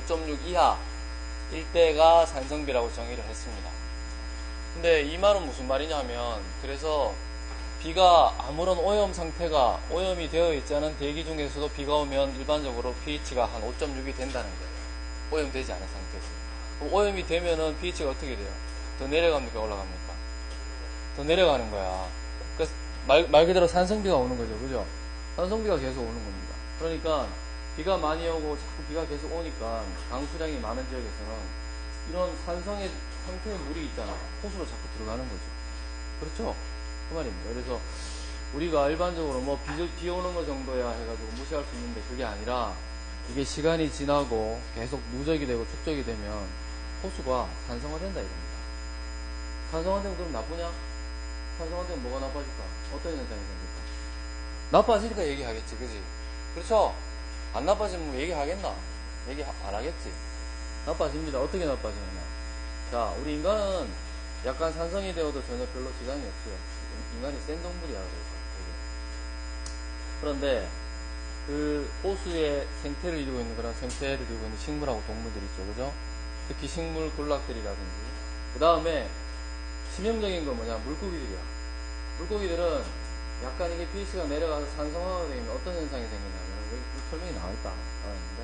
5.6 이하 일대가 산성비라고 정의를 했습니다. 근데 이 말은 무슨 말이냐 하면, 그래서 비가 아무런 오염이 되어 있지 않은 대기 중에서도 비가 오면 일반적으로 pH가 한 5.6이 된다는 거예요. 오염되지 않은 상태에서. 그럼 오염이 되면은 pH가 어떻게 돼요? 더 내려갑니까? 올라갑니까? 더 내려가는 거야. 그래서 말 그대로 산성비가 오는 거죠. 그죠? 산성비가 계속 오는 겁니다. 그러니까 비가 많이 오고 자꾸 비가 계속 오니까 강수량이 많은 지역에서는 이런 산성의 상태의 물이 있잖아. 호수로 자꾸 들어가는 거죠. 그렇죠? 그 말입니다. 그래서 우리가 일반적으로 뭐 비 오는 거 정도야 해가지고 무시할 수 있는데, 그게 아니라 이게 시간이 지나고 계속 누적이 되고 축적이 되면 호수가 산성화된다 이겁니다. 산성화되면 그럼 나쁘냐? 산성화되면 뭐가 나빠질까? 어떤 현상이 생길까? 나빠지니까 얘기하겠지, 그지? 그렇죠? 안 나빠지면 뭐 얘기하겠나? 얘기 안 하겠지? 나빠집니다. 어떻게 나빠지느냐? 자, 우리 인간은 약간 산성이 되어도 전혀 별로 지장이 없어요. 인간이 센 동물이야, 그래서. 그런데 그 호수의 생태를 이루고 있는 그런 생태를 이루고 있는 식물하고 동물들 있죠, 그죠? 특히 식물 군락들이라든지. 그 다음에 치명적인 건 뭐냐? 물고기들이야. 물고기들은 약간 이게 pH가 내려가서 산성화가 되면 어떤 현상이 생기냐면, 여기 설명이 나와있다. 나와있는데,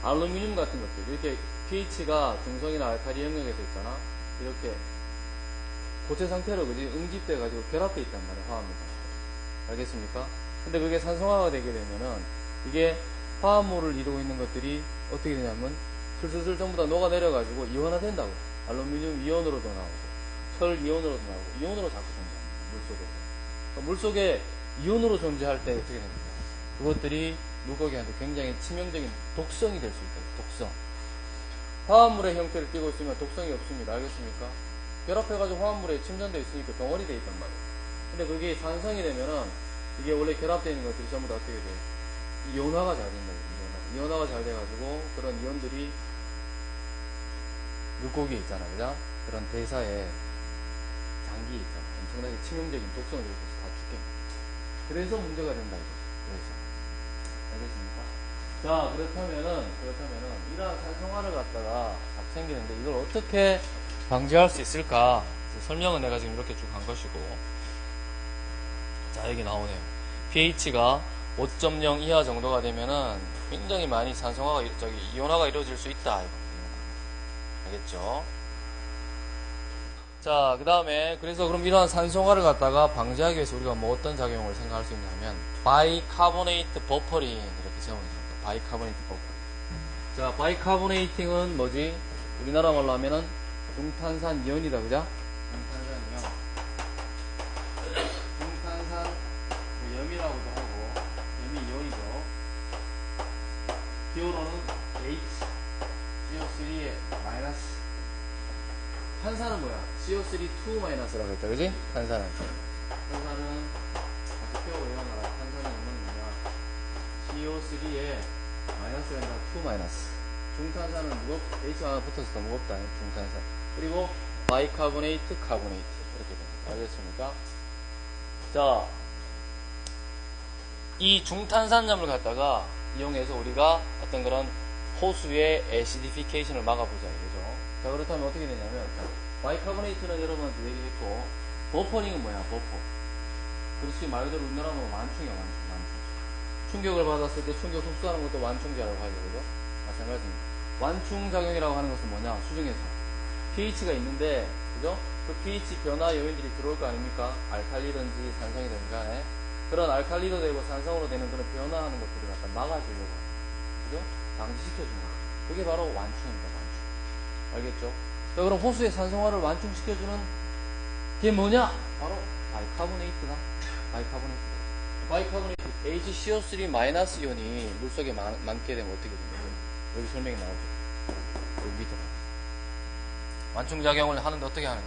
알루미늄 같은 것들, 이렇게 pH가 중성이나 알칼리 영역에서 있잖아. 이렇게 고체 상태로 그지 응집돼 가지고 결합돼 있단 말이야, 화합물이. 알겠습니까? 근데 그게 산성화가 되게 되면은 이게 화합물을 이루고 있는 것들이 어떻게 되냐면 슬슬슬 전부 다 녹아내려 가지고 이온화 된다고. 알루미늄 이온으로도 나오고 철 이온으로도 나오고 이온으로 자꾸 존재합니다, 물속에서. 그러니까 물속에 이온으로 존재할 때 어떻게 됩니까? 그것들이 물고기한테 굉장히 치명적인 독성이 될 수 있다. 독성. 화합물의 형태를 띠고 있으면 독성이 없습니다. 알겠습니까? 결합해가지고 화합물에 침전되어 있으니까 덩어리 되어 있단 말이에요. 근데 그게 산성이 되면은 이게 원래 결합되어 있는 것들이 전부 다 어떻게 돼요? 이온화가 잘 된다. 이온화가 잘 돼가지고 그런 이온들이 물고기에 있잖아. 그죠? 그런 대사에 장기에 있잖아. 엄청나게 치명적인 독성을 들고 있어서 다 죽게. 그래서 문제가 된다. 그래서. 알겠습니까? 자, 그렇다면은 이러한 산성화를 갖다가 자꾸 생기는데 이걸 어떻게 방지할 수 있을까? 설명은 내가 지금 이렇게 쭉 한 것이고. 자, 여기 나오네요. pH가 5.0 이하 정도가 되면은 굉장히 많이 산성화가, 이온화가 이루어질 수 있다. 알겠죠? 자, 그 다음에, 그래서 그럼 이러한 산성화를 갖다가 방지하기 위해서 우리가 뭐 어떤 작용을 생각할 수 있냐면, 바이카보네이트 버퍼링, 이렇게 제목입니다. 바이카보네이트 버퍼링. 자, 바이카보네이팅은 뭐지? 우리나라 말로 하면은 중탄산 이온이다, 그죠? 중탄산 이온. 중탄산 염이라고도 하고, 염이 이온이죠. 기호로는 H, CO3의 마이너스. 탄산은 뭐야? CO3 마이너스라고 했다, 그지? 탄산은 다시 뼈 외워놔라. 탄산은 뭐냐? CO3에 마이너스가 아니라 2 마이너스. 중탄산은 H가 하나 붙어서 더 무겁다. 중탄산. 그리고 바이카보네이트, 카보네이트 이렇게 됩니다. 알겠습니까? 자, 이 중탄산염을 갖다가 이용해서 우리가 어떤 그런 호수의 애시디피케이션을 막아보자 이거죠. 자, 그렇다면 어떻게 되냐면, 바이카보네이트는 여러분한테 얘기했고, 버퍼링은 뭐야? 버퍼. 그렇지, 말 그대로 우리나라는 완충이야, 완충. 충격을 받았을 때 충격 흡수하는 것도 완충작용이라고 하죠, 그죠? 마찬가지입니다. 완충작용이라고 하는 것은 뭐냐? 수중에서 pH가 있는데, 그죠? 그 pH 변화 요인들이 들어올 거 아닙니까? 알칼리든지 산성이든지 간에. 그런 알칼리도 되고 산성으로 되는 그런 변화하는 것들을 갖다 막아주려고 하죠. 그죠? 방지시켜주는 거. 그게 바로 완충입니다, 완충. 알겠죠? 자, 그럼 호수의 산성화를 완충시켜주는 게 뭐냐? 바로 바이카보네이트다. 바이카보네이트. HCO3 마이너스 이온이 물속에 많게 되면 어떻게 되냐면, 여기 설명이 나오죠. 여기 밑에. 완충작용을 하는데 어떻게 하느냐?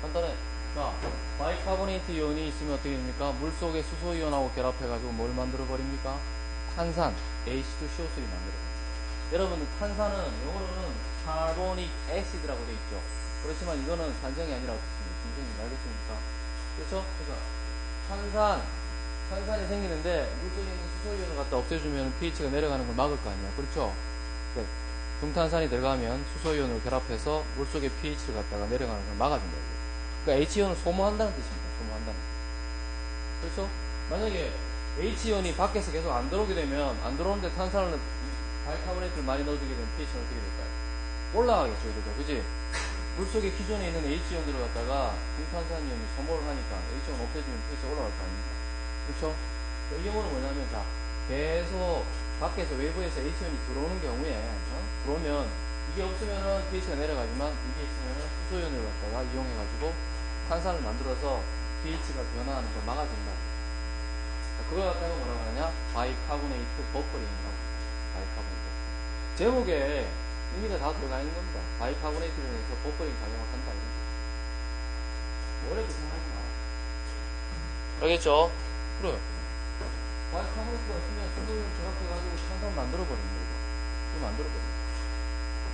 간단해. 자, 바이카보네이트 이온이 있으면 어떻게 됩니까? 물속에 수소이온하고 결합해가지고 뭘 만들어버립니까? 탄산, H2CO3 만들어버립니다. 여러분들, 탄산은 영어로는 카보닉 애시드라고 되어 있죠. 그렇지만 이거는 산성이 아니라 어떻습니까? 중성이. 알겠습니까? 그렇죠? 그래서 탄산이 생기는데 물속에 있는 수소이온을 갖다 없애주면 pH가 내려가는 걸 막을 거 아니야. 그렇죠? 네. 중탄산이 들어가면 수소이온을 결합해서 물속의 pH를 갖다가 내려가는 걸 막아준다. 그러니까 H이온을 소모한다는 뜻입니다. 소모한다는 뜻. 그렇죠? 만약에 H이온이 밖에서 계속 안 들어오게 되면, 안 들어오는데 탄산을, 바이카보네이트를 많이 넣어주게 되면 pH는 어떻게 될까요? 올라가겠죠, 이러죠. 그지? 물속에 기존에 있는 H이온들을 갖다가 중탄산이온이 소모를 하니까 H이온 없애주면 pH가 올라갈 거 아닙니까? 그렇죠? 이 경우는 뭐냐면, 자, 계속 밖에서 외부에서 H이온이 들어오는 경우에, 들어오면, 이게 없으면은 pH가 내려가지만, 이게 있으면은 수소이온을 갖다가 이용해가지고 탄산을 만들어서 pH가 변화하는 걸 막아준다. 그걸 갖다가 뭐라고 하느냐? 바이카보네이트 버퍼링이라고. 바이카보네이트. 제목에 의미가 다 들어가 있는 겁니다. 바이카보네이트를 해서 버퍼링 작용을 한다. 이런 거. 어렵게 생각하지 마. 알겠죠? 그래. 바이카보네이트가 있으면 수소이온 결합해가지고 탄산 만들어버리는 거예요. 이거 만들어버리는 거예요.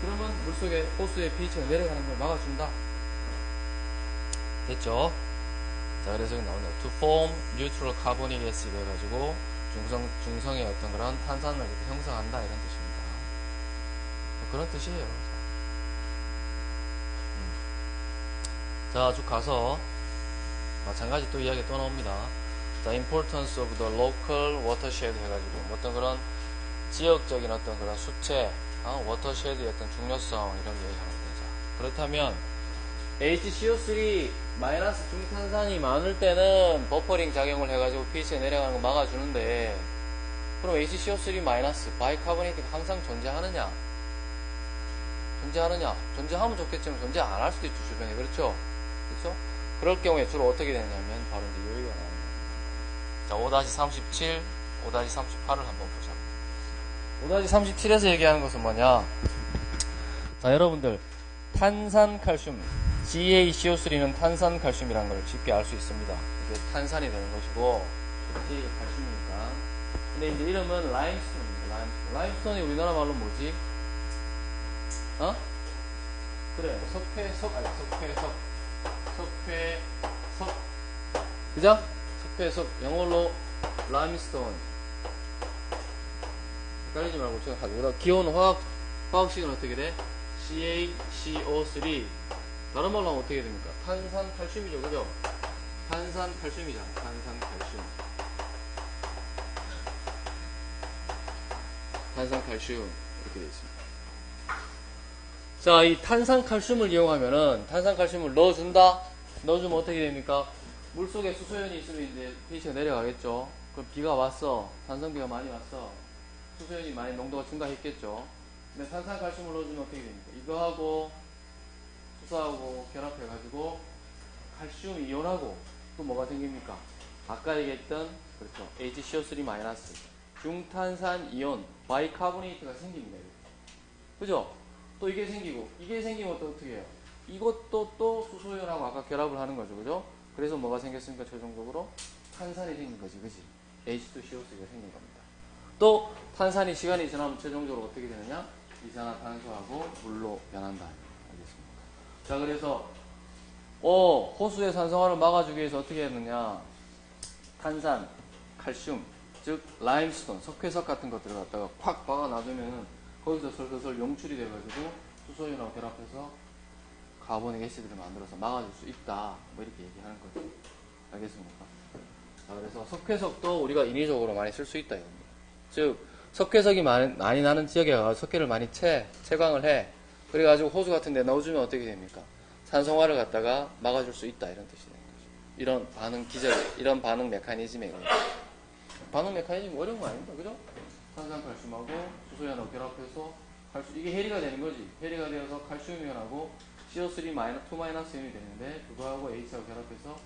그러면 물속에 호수의 pH가 내려가는 걸 막아준다. 됐죠? 자, 그래서 여기 나오네요. To form neutral carbonic acid 해가지고 중성의 어떤 그런 탄산을 이렇게 형성한다 이런 뜻입니다. 그런 뜻이에요. 자, 쭉 가서 마찬가지 또 이야기 또 나옵니다. 자, importance of the local watershed 해가지고 어떤 그런 지역적인 어떤 그런 수채, 워터쉐드의 어떤 중요성 이런 게 얘기하는 거죠. 그렇다면 HCO3 마이너스 중탄산이 많을 때는 버퍼링 작용을 해가지고 pH가 내려가는 거 막아주는데, 그럼 HCO3 마이너스 바이카보네이트가 항상 존재하느냐? 존재하면 좋겠지만 존재 안 할 수도 있죠, 주변에. 그렇죠? 그렇죠? 그럴 경우에 주로 어떻게 되냐면 바로 이제 요기가 나오는 거예요. 자, 5-37, 5-38을 한번 보자. 5-37에서 얘기하는 것은 뭐냐? 자, 여러분들 탄산칼슘 GaCO3는 탄산칼슘이라는 걸 쉽게 알 수 있습니다. 이게 탄산이 되는 것이고 G가 칼슘이니까. 근데 이제 이름은 라임스톤입니다. 라임스톤이 우리나라 말로 뭐지? 그래, 석회석. 그죠? 석회석. 영어로 라임스톤. 헷갈리지 말고 생각하고. 기온 화학식은 어떻게 돼? CaCO3. 다른 말로 하면 어떻게 됩니까? 탄산칼슘이죠, 그죠? 탄산칼슘이잖아, 탄산칼슘. 탄산칼슘. 이렇게 되어 있습니다. 자, 이 탄산칼슘을 이용하면은, 탄산칼슘을 넣어준다? 넣어주면 어떻게 됩니까? 물속에 수소연이 있으면 이제 pH가 내려가겠죠? 그럼 비가 왔어. 산성비가 많이 왔어. 수소연이 많이 농도가 증가했겠죠? 근데 탄산칼슘을 넣어주면 어떻게 됩니까? 이거하고 수소하고 결합해가지고 칼슘 이온하고 또 뭐가 생깁니까? 아까 얘기했던, 그렇죠, HCO3- 중탄산 이온 바이카보네이트가 생깁니다. 그죠? 또 이게 생기고, 이게 생기면 또 어떻게 해요? 이것도 또 수소이온하고 아까 결합을 하는 거죠. 그죠? 그래서 뭐가 생겼습니까? 최종적으로 탄산이 생긴 거지. 그지? H2CO3가 생긴 겁니다. 또 탄산이 시간이 지나면 최종적으로 어떻게 되느냐? 이산화탄소하고 물로 변한다. 알겠습니까? 자, 그래서 호수의 산성화를 막아주기 위해서 어떻게 했느냐? 탄산, 칼슘, 즉 라임스톤, 석회석 같은 것들을 갖다가 콱 박아 놔두면은 거기서 슬슬 용출이 돼가지고 수소이온하고 결합해서 카보닉 애시드를 만들어서 막아줄 수 있다. 뭐 이렇게 얘기하는 거죠. 알겠습니까? 자, 그래서 석회석도 우리가 인위적으로 많이 쓸 수 있다 이겁니다. 즉 석회석이 많이 나는 지역에 가서 석회를 많이 채광을 해. 그래가지고 호수 같은 데 넣어주면 어떻게 됩니까? 산성화를 갖다가 막아줄 수 있다 이런 뜻이 되는 거죠. 이런 반응 기절, 이런 반응 메커니즘에 반응 메커니즘 어려운 거 아닙니다. 그죠? 탄산칼슘하고 수소이온하고 결합해서 칼슘, 이게 해리가 되는 거지. 해리가 되어서 칼슘이온하고 CO3-2- 이온이 되는데 그거하고 H하고 결합해서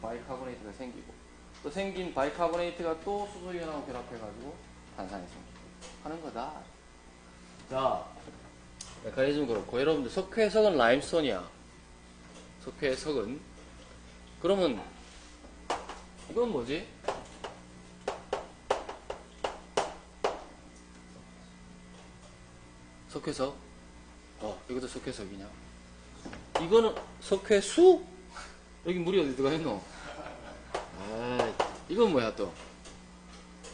바이카보네이트가 생기고, 또 생긴 바이카보네이트가 또 수소이온하고 결합해가지고 탄산이 생기고 하는 거다. 자, 메커니즘 그렇고, 여러분들 석회석은 라임스톤이야. 석회석은. 그러면 이건 뭐지? 석회석? 이것도 석회석이냐? 이거는 석회수? 여기 물이 어디 들어가 있노? 이건 뭐야 또?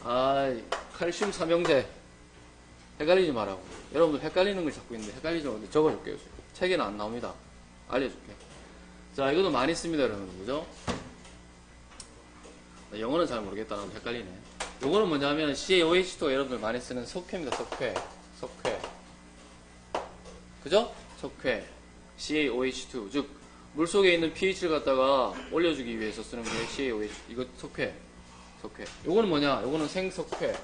칼슘 삼형제. 헷갈리지 말라고. 여러분들 헷갈리는 걸 찾고 있는데 헷갈리죠? 근데 적어줄게요. 책에는 안 나옵니다. 알려줄게. 자, 이것도 많이 씁니다, 여러분. 그죠? 영어는 잘 모르겠다. 나도 헷갈리네. 요거는 뭐냐면 CaOH2가 여러분들 많이 쓰는 석회입니다. 석회. 그죠? 석회. CaOH2. 즉, 물속에 있는 pH를 갖다가 올려주기 위해서 쓰는 게 CaOH. 이거 석회. 요거는 뭐냐? 요거는 생석회거든요.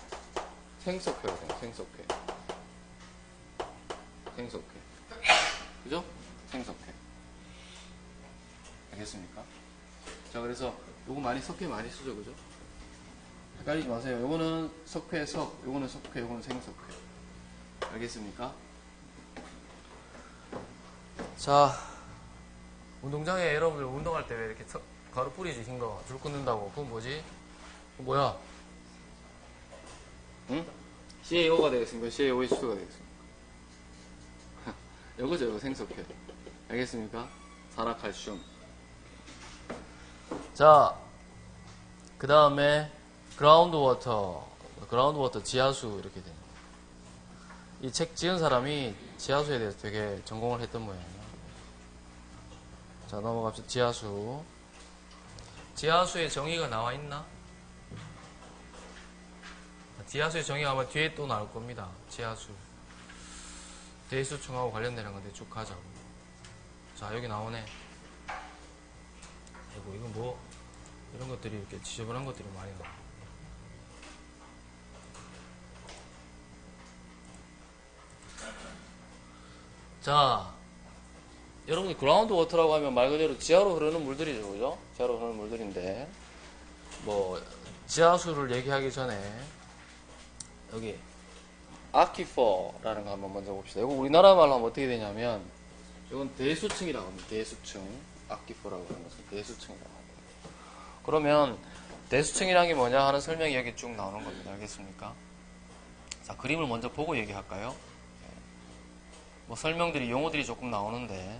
생석회. 그죠? 생석회. 알겠습니까? 자, 그래서 요거 석회 많이 쓰죠, 그죠? 헷갈리지 마세요. 요거는 석회, 요거는 석회, 요거는 생석회. 알겠습니까? 자, 운동장에 여러분들 운동할 때 왜 이렇게 가루 뿌리지, 흰 거. 줄 끊는다고. 그건 뭐지? 그건 뭐야? 응? CaO가 되겠습니까? CaOH2가 되겠습니까? 요거죠, 요거 생석회. 알겠습니까? 산화칼슘. 자, 그 다음에 그라운드 워터, 지하수 이렇게 됩니다. 이 책 지은 사람이 지하수에 대해서 되게 전공을 했던 모양이에요. 자, 넘어갑시다. 지하수의 정의가 나와 있나? 지하수의 정의가 아마 뒤에 또 나올 겁니다. 지하수. 대수층하고 관련되는 건데 쭉 가자고. 자, 여기 나오네. 아이고, 이건 뭐, 이런 것들이 이렇게 지저분한 것들이 많이 나와. 자, 여러분이 그라운드 워터라고 하면 말 그대로 지하로 흐르는 물들이죠, 그죠? 지하로 흐르는 물들인데, 뭐, 지하수를 얘기하기 전에, 여기, 아퀴퍼라는 거 한번 먼저 봅시다. 이거 우리나라 말로 하면 어떻게 되냐면, 이건 대수층이라고 합니다. 대수층. 아퀴퍼라고 하는 것은 대수층이라고 합니다. 그러면, 대수층이란 게 뭐냐 하는 설명이 여기 쭉 나오는 겁니다. 알겠습니까? 자, 그림을 먼저 보고 얘기할까요? 뭐 설명들이, 용어들이 조금 나오는데,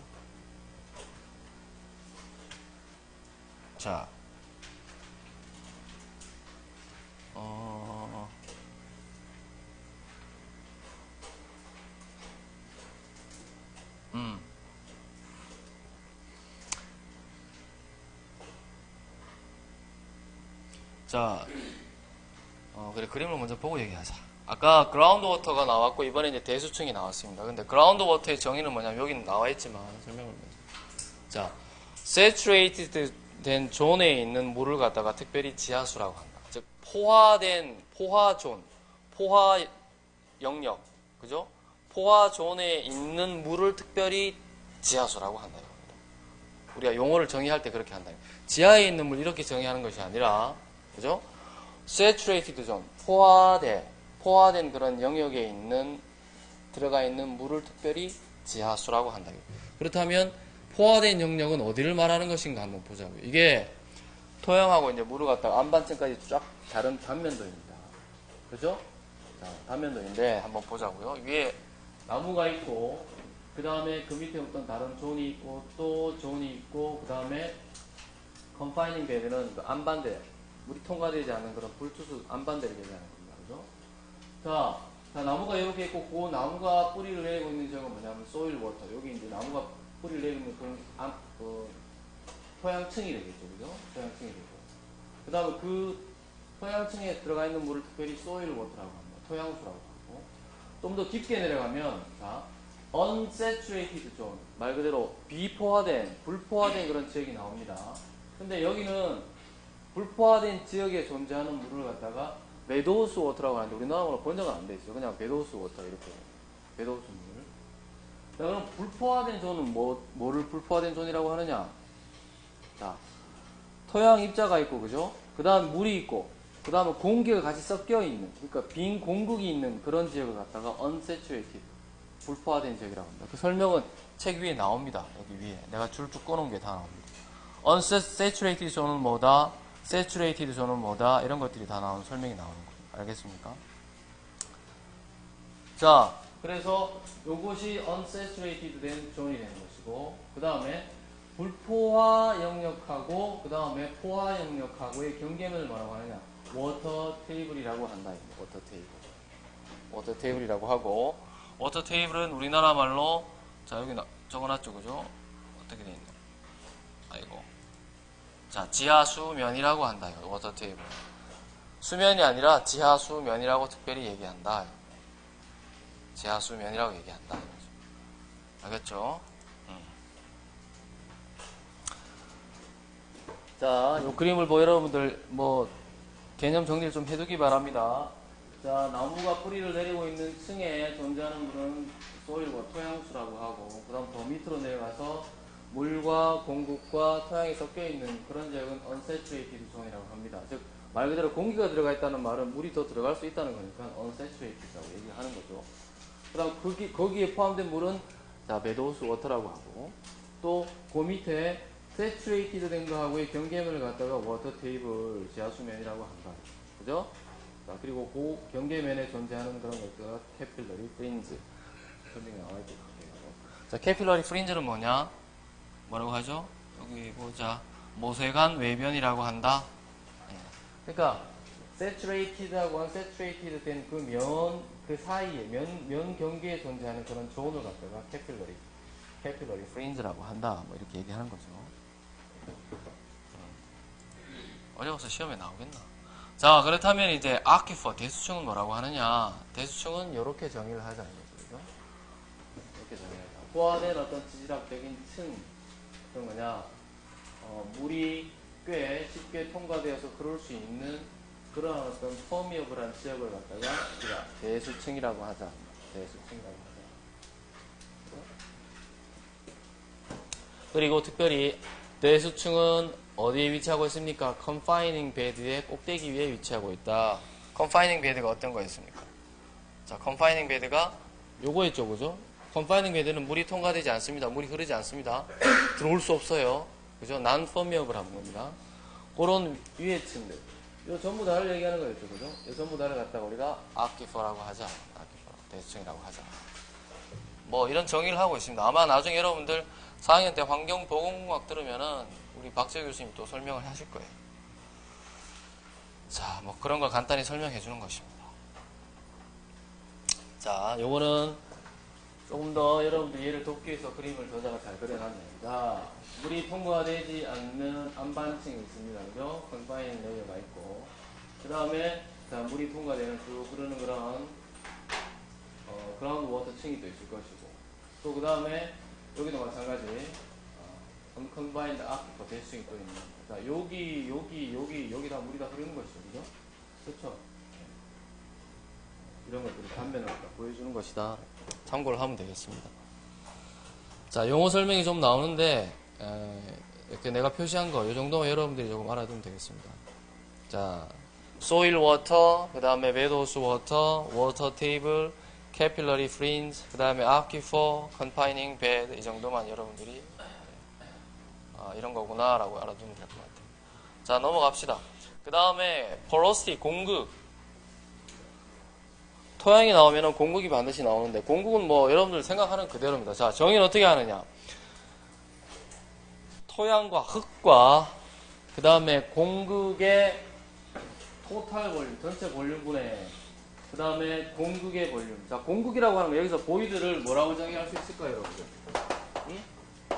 자, 자, 그래, 그림을 먼저 보고 얘기하자. 아까 그라운드 워터가 나왔고, 이번에 이제 대수층이 나왔습니다. 근데 그라운드 워터의 정의는 뭐냐면, 여기는 나와 있지만, 설명을 먼저. 자, saturated 된 존에 있는 물을 갖다가 특별히 지하수라고 한다. 즉, 포화 영역, 그죠? 포화 존에 있는 물을 특별히 지하수라고 한다. 우리가 용어를 정의할 때 그렇게 한다. 지하에 있는 물 이렇게 정의하는 것이 아니라, 그죠? saturated zone, 포화된 그런 영역에 들어가 있는 물을 특별히 지하수라고 한다. 그렇다면, 포화된 영역은 어디를 말하는 것인가 한번 보자고요. 이게 토양하고 이제 물을 갖다가 안반층까지 쫙 다른 단면도입니다. 그죠? 자, 단면도인데 한번 보자고요. 위에 나무가 있고, 그 다음에 그 밑에 어떤 다른 존이 있고, 또 존이 있고, 그 다음에 confining bed는 그 안반대, 물이 통과되지 않는 그런 불투수 안반대를 얘기하는 겁니다. 그죠? 자, 나무가 이렇게 있고, 그 나무가 뿌리를 내리고 있는 지역은 뭐냐면 soil water. 여기 이제 나무가 뿌리를 내리고 있는 토양층이 되겠죠. 그죠? 토양층이 되고. 그 다음에 그 토양층에 들어가 있는 물을 특별히 soil water라고 합니다. 토양수라고 하고. 좀 더 깊게 내려가면, 자, unsaturated zone. 말 그대로 불포화된 그런 지역이 나옵니다. 근데 여기는 불포화된 지역에 존재하는 물을 갖다가 메도우스 워터라고 하는데 우리나라로 번역은 안 돼 있어요. 그냥 메도우스 워터 이렇게. 메도우스 물. 자, 그럼 불포화된 존은 뭐를 불포화된 존이라고 하느냐? 자, 토양 입자가 있고, 그죠? 그 다음 물이 있고, 그 다음에 공기가 같이 섞여 있는, 그러니까 빈 공극이 있는 그런 지역을 갖다가 unsaturated, 불포화된 지역이라고 합니다. 그 설명은 책 위에 나옵니다. 여기 위에. 내가 줄쭉 꺼놓은 게 다 나옵니다. unsaturated zone은 뭐다? saturated zone은 뭐다? 이런 것들이 다 나오는 설명이 나오는 거예요. 알겠습니까? 자, 그래서 요것이 unsaturated 된 존이 되는 것이고, 그 다음에 불포화 영역하고 그 다음에 포화 영역하고의 경계면을 뭐라고 하느냐? 워터 테이블이라고 한다. 워터 테이블이라고 하고, 워터 테이블은 우리나라 말로 자 여기 적어놨죠, 그죠? 어떻게 돼 있나? 아이고. 자, 지하수면이라고 한다. 워터 테이블. 수면이 아니라 지하수면이라고 특별히 얘기한다. 지하수면이라고 얘기한다. 알겠죠? 자, 요 그림을 보고 여러분들 뭐 개념 정리를 좀 해두기 바랍니다. 자, 나무가 뿌리를 내리고 있는 층에 존재하는 물은 소일과 토양수라고 하고, 그 다음 더 밑으로 내려가서 물과 공국과 토양이 섞여 있는 그런 지역은 unsaturated zone이라고 합니다. 즉, 말 그대로 공기가 들어가 있다는 말은 물이 더 들어갈 수 있다는 거니까 unsaturated라고 얘기하는 거죠. 그 다음 거기에 포함된 물은 자, meadows water라고 하고, 또 그 밑에 saturated 된 거하고의 경계면을 갖다가 water table, 지하수면이라고 한다. 그죠? 자, 그리고 그 경계면에 존재하는 그런 것들은 capillary fringe. 설명이 나와 있고 자, capillary fringe는 뭐냐? 뭐라고 하죠? 여기 보자. 모세관 외변이라고 한다. 그러니까 saturated하고 unsaturated 된 그 그 사이에 면 경계에 존재하는 그런 존을 갖다가 capillary fringe라고 한다. 뭐 이렇게 얘기하는 거죠. 어려워서 시험에 나오겠나? 자, 그렇다면 이제 aquifer 대수층은 뭐라고 하느냐? 대수층은 이렇게 정의를 하자는 거죠. 이렇게 정의하자. 포화된 어떤 지질학적인 층, 그런 거냐? 물이 꽤 쉽게 통과되어서 흐를 수 있는 그런 어떤 퍼미어블한 지역을 갖다가 우리가 대수층이라고 하자. 대수층이라고 하자. 그리고 특별히 대수층은 어디에 위치하고 있습니까? confining bed의 꼭대기 위에 위치하고 있다. confining bed가 어떤 거였습니까? 자, confining bed가 요거 있죠, 그죠? confining bed는 물이 통과되지 않습니다. 물이 흐르지 않습니다. 들어올 수 없어요. 그죠? non-permeable 한 겁니다. 그런 위에 층들. 요 전부 다를 얘기하는 거였죠, 그죠? 요 전부 다를 갖다가 우리가 aquifer라고 하자. aquifer, 대수층이라고 하자. 뭐 이런 정의를 하고 있습니다. 아마 나중에 여러분들 4학년 때 환경보건공학 들으면은 우리 박재 교수님 또 설명을 하실 거예요. 자, 뭐 그런 걸 간단히 설명해 주는 것입니다. 자, 요거는 조금 더 여러분들 이해를 돕기 위해서 그림을 저자가 잘 그려놨네요. 자, 물이 통과되지 않는 안반층이 있습니다. 그죠? 컨파이닝 레이어가 있고, 그 다음에 자, 물이 통과되는 쭉 흐르는 그런 그라운드 워터 층이 또 있을 것이고, 또 그 다음에 여기도 마찬가지 unconfined aquifer 대수층이 또 있는. 자, 여기 다 물이 다 흐르는 것이죠, 그죠? 그렇죠? 이런 것들을 단면으로 보여주는 것이다. 참고를 하면 되겠습니다. 자, 용어 설명이 좀 나오는데 이렇게 내가 표시한 거 이 정도만 여러분들이 조금 알아두면 되겠습니다. 자, soil water, 그 다음에 meadows water, water table, capillary fringe, 그 다음에 aquifer, confining bed, 이 정도만 여러분들이 이런 거구나 라고 알아두면 될 것 같아요. 자, 넘어갑시다. 그 다음에 porosity, 공극. 토양이 나오면 공극이 반드시 나오는데, 공극은 뭐 여러분들 생각하는 그대로입니다. 자, 정의는 어떻게 하느냐? 토양과 흙과 그 다음에 공극의 토탈 볼륨, 전체 볼륨분의 그 다음에 공극의 볼륨. 자, 공극이라고 하는 거 여기서 보이드를 뭐라고 정의할 수 있을까요, 여러분들? 응?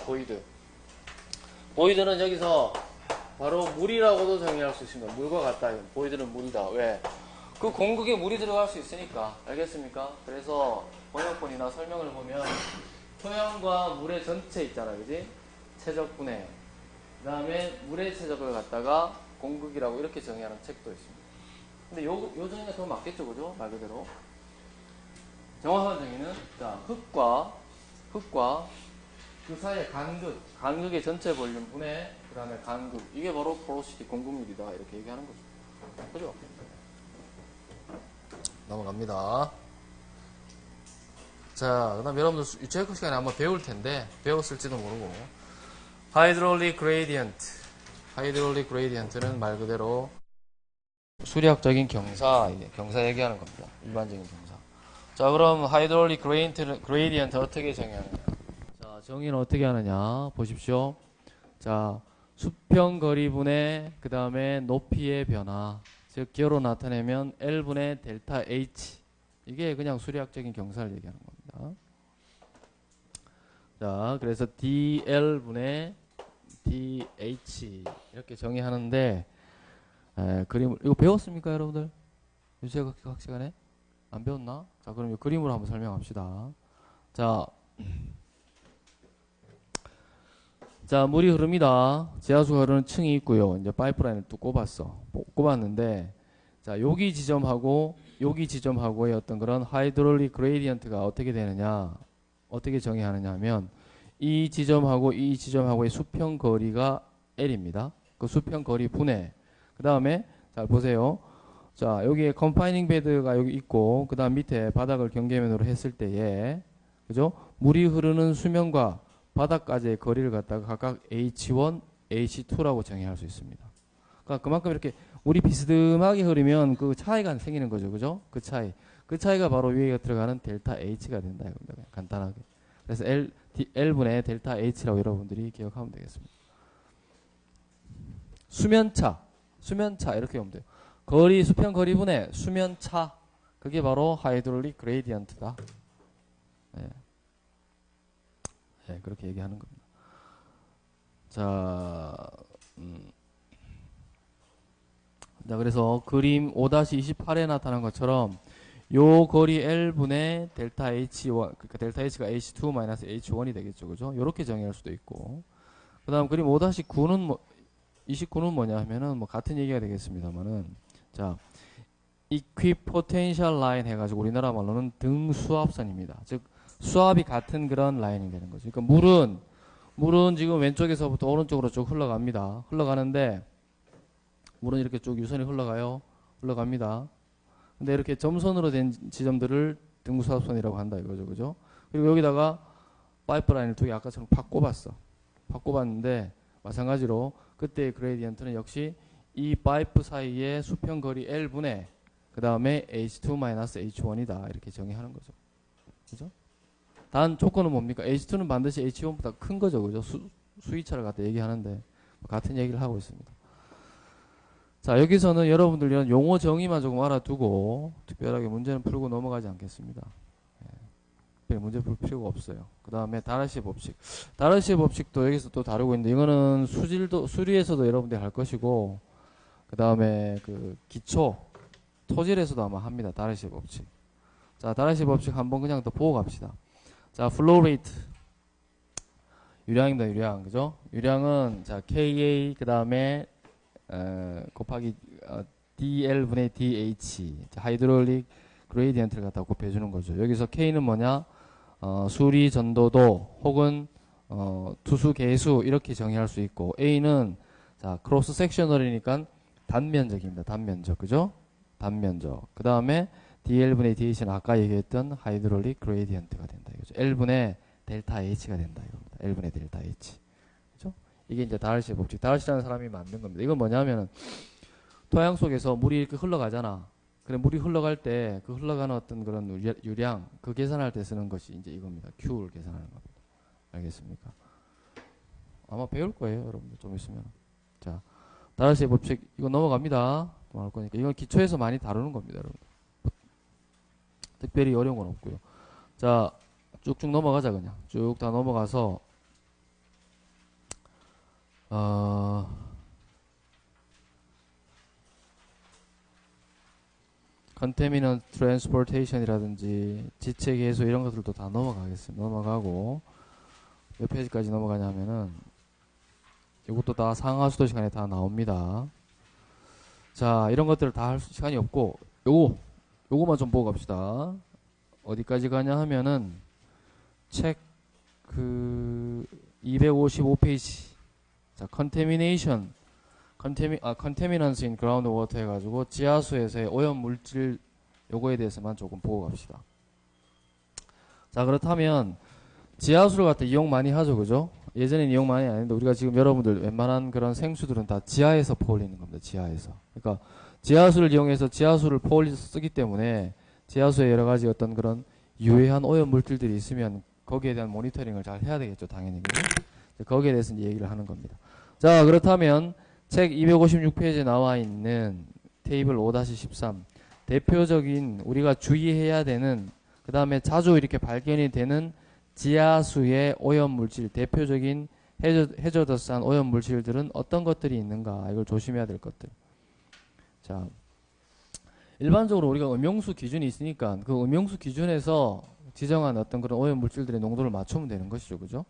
보이드. 보이드는 여기서 바로 물이라고도 정의할 수 있습니다. 물과 같다. 보이드는 물이다. 왜? 그 공극에 물이 들어갈 수 있으니까. 알겠습니까? 그래서 번역본이나 설명을 보면 토양과 물의 전체 있잖아요. 그지? 최적분해. 그 다음에 물의 최적을 갖다가 공극이라고 이렇게 정의하는 책도 있습니다. 근데 요 정의가 더 맞겠죠, 그죠? 말 그대로. 정확한 정의는, 자, 흙과 그 사이에 간극의 전체 볼륨 분의, 그 다음에 간극. 이게 바로 포로시티, 공극률이다. 이렇게 얘기하는 거죠. 그죠? 넘어갑니다. 자, 그 다음 여러분들 유체크 시간에 한번 배울 텐데, 배웠을지도 모르고. 하이드롤릭 그레이디언트. 하이드롤릭 그레이디언트는 말 그대로 수리학적인 경사 얘기하는 겁니다. 일반적인 경사. 자, 그럼 하이드롤릭 그레이디언트 어떻게 정의하느냐? 자, 정의는 어떻게 하느냐? 보십시오. 자, 수평거리분의 그 다음에 높이의 변화. 즉, 기호로 나타내면 L분의 델타 H. 이게 그냥 수리학적인 경사를 얘기하는 겁니다. 자, 그래서 DL분의 DH 이렇게 정의하는데 그림을 이거 배웠습니까, 여러분들? 유체학 시간에 안 배웠나? 자, 그럼 이 그림으로 한번 설명합시다. 자, 물이 흐릅니다. 지하수가 흐르는 층이 있고요. 이제 파이프라인을 또 꼽았는데, 자, 여기 지점하고의 어떤 그런 하이드롤릭 그레이디언트가 어떻게 되느냐, 어떻게 정의하느냐 하면, 이 지점하고의 수평 거리가 L입니다. 그 수평 거리 분해. 그 다음에, 잘 보세요. 자, 여기에 컨파이닝 베드가 여기 있고, 그 다음 밑에 바닥을 경계면으로 했을 때에, 그죠? 물이 흐르는 수면과 바닥까지의 거리를 갖다가 각각 H1, H2라고 정의할 수 있습니다. 그러니까 그만큼 이렇게 물이 비스듬하게 흐르면 그 차이가 생기는 거죠. 그죠? 그 차이가 바로 위에 들어가는 델타 H가 된다. 이겁니다. 그냥 간단하게. 그래서 L분의 델타 H라고 여러분들이 기억하면 되겠습니다. 수면차 이렇게 보면 돼요. 수평 거리분의 수면차. 그게 바로 하이드롤릭 그레이디언트다. 네. 네, 그렇게 얘기하는 겁니다. 자, 자, 그래서 그림 5-28에 나타난 것처럼 요 거리 L분의 델타 H1, 그러니까 델타 H가 H2 마이너스 H1이 되겠죠. 그죠? 요렇게 정의할 수도 있고. 그 다음 그림 5-9는 29는 뭐냐 하면은 뭐 같은 얘기가 되겠습니다만은, 자, 이퀴포텐셜 라인 해가지고 우리나라 말로는 등수압선입니다. 즉, 수압이 같은 그런 라인이 되는 거죠. 그러니까 물은 지금 왼쪽에서부터 오른쪽으로 쭉 흘러갑니다. 흘러가는데, 물은 이렇게 쭉 유선이 흘러갑니다. 근데 이렇게 점선으로 된 지점들을 등수압선이라고 한다 이거죠. 그죠? 그리고 여기다가 파이프라인을 두 개 아까처럼 팍 꼽았는데, 마찬가지로 그때의 그레이디언트는 역시 이 파이프 사이의 수평 거리 L분의 그 다음에 H2-H1이다. 이렇게 정의하는 거죠. 그죠? 단 조건은 뭡니까? H2는 반드시 H1보다 큰 거죠. 그죠? 수위차를 갖다 얘기하는데 같은 얘기를 하고 있습니다. 자, 여기서는 여러분들 이런 용어 정의만 조금 알아두고 특별하게 문제는 풀고 넘어가지 않겠습니다. 네, 문제 풀 필요가 없어요. 그 다음에 다라시의 법칙. 다라시의 법칙도 여기서 또 다루고 있는데 이거는 수리에서도 여러분들이 할 것이고, 그 다음에 그 기초 토질에서도 아마 합니다. 다라시의 법칙. 자, 다라시의 법칙 한번 그냥 또 보고 갑시다. 자, 플로우 레이트. 유량입니다. 유량. 그죠? 유량은 자, KA 그 다음에 곱하기 DL분의 DH. 자, 하이드롤릭 그레이디언트를 갖다 곱해주는 거죠. 여기서 K는 뭐냐? 수리 전도도 혹은 투수 개수 이렇게 정의할 수 있고, A는 자, 크로스 섹셔널이니까 단면적입니다. 단면적. 그죠? 단면적. 그 다음에 DL분의 DH는 아까 얘기했던 하이드롤릭 그레이디언트가 된다 이거죠. L분의 델타 H가 된다 이겁니다. L분의 델타 H. 그죠? 이게 이제 다르시의 법칙. 다르시라는 사람이 만든 겁니다. 이건 뭐냐면은 토양 속에서 물이 이렇게 흘러가잖아. 그래, 물이 흘러갈 때 그 흘러가는 어떤 그런 유량, 그 계산할 때 쓰는 것이 이제 이겁니다. Q를 계산하는 겁니다. 알겠습니까? 아마 배울 거예요, 여러분들. 좀 있으면. 자, 다르시의 법칙, 이거 넘어갑니다. 할 거니까. 이건 기초에서 많이 다루는 겁니다, 여러분. 특별히 어려운 건 없고요. 자, 쭉쭉 넘어가자, 그냥. 쭉 다 넘어가서, 컨테미넌트 트랜스포테이션이라든지 지체 계수 이런 것들도 다 넘어가겠습니다. 넘어가고 몇 페이지까지 넘어가냐면은 이것도 다 상하수도 시간에 다 나옵니다. 자, 이런 것들을 다 할 시간이 없고 요거만 좀 보고 갑시다. 어디까지 가냐 하면은 책 그 255페이지. 자, 컨테미네이션 컨테미넌스 인 그라운드 워터 해가지고 지하수에서의 오염 물질 요거에 대해서만 조금 보고 갑시다. 자, 그렇다면 지하수를 갖다 이용 많이 하죠, 그죠? 예전엔 이용 많이 안 했는데 우리가 지금 여러분들 웬만한 그런 생수들은 다 지하에서 퍼올리는 겁니다. 지하에서. 그러니까 지하수를 이용해서 지하수를 퍼올려서 쓰기 때문에 지하수에 여러 가지 어떤 그런 유해한 오염 물질들이 있으면 거기에 대한 모니터링을 잘 해야 되겠죠, 당연히. 그죠? 거기에 대해서 이제 얘기를 하는 겁니다. 자, 그렇다면 책 256페이지에 나와 있는 테이블 5-13 대표적인 우리가 주의해야 되는 그 다음에 자주 이렇게 발견이 되는 지하수의 오염물질, 대표적인 해저더스한 오염물질들은 어떤 것들이 있는가, 이걸 조심해야 될 것들. 자, 일반적으로 우리가 음용수 기준이 있으니까 그 음용수 기준에서 지정한 어떤 그런 오염물질들의 농도를 맞추면 되는 것이죠. 그죠?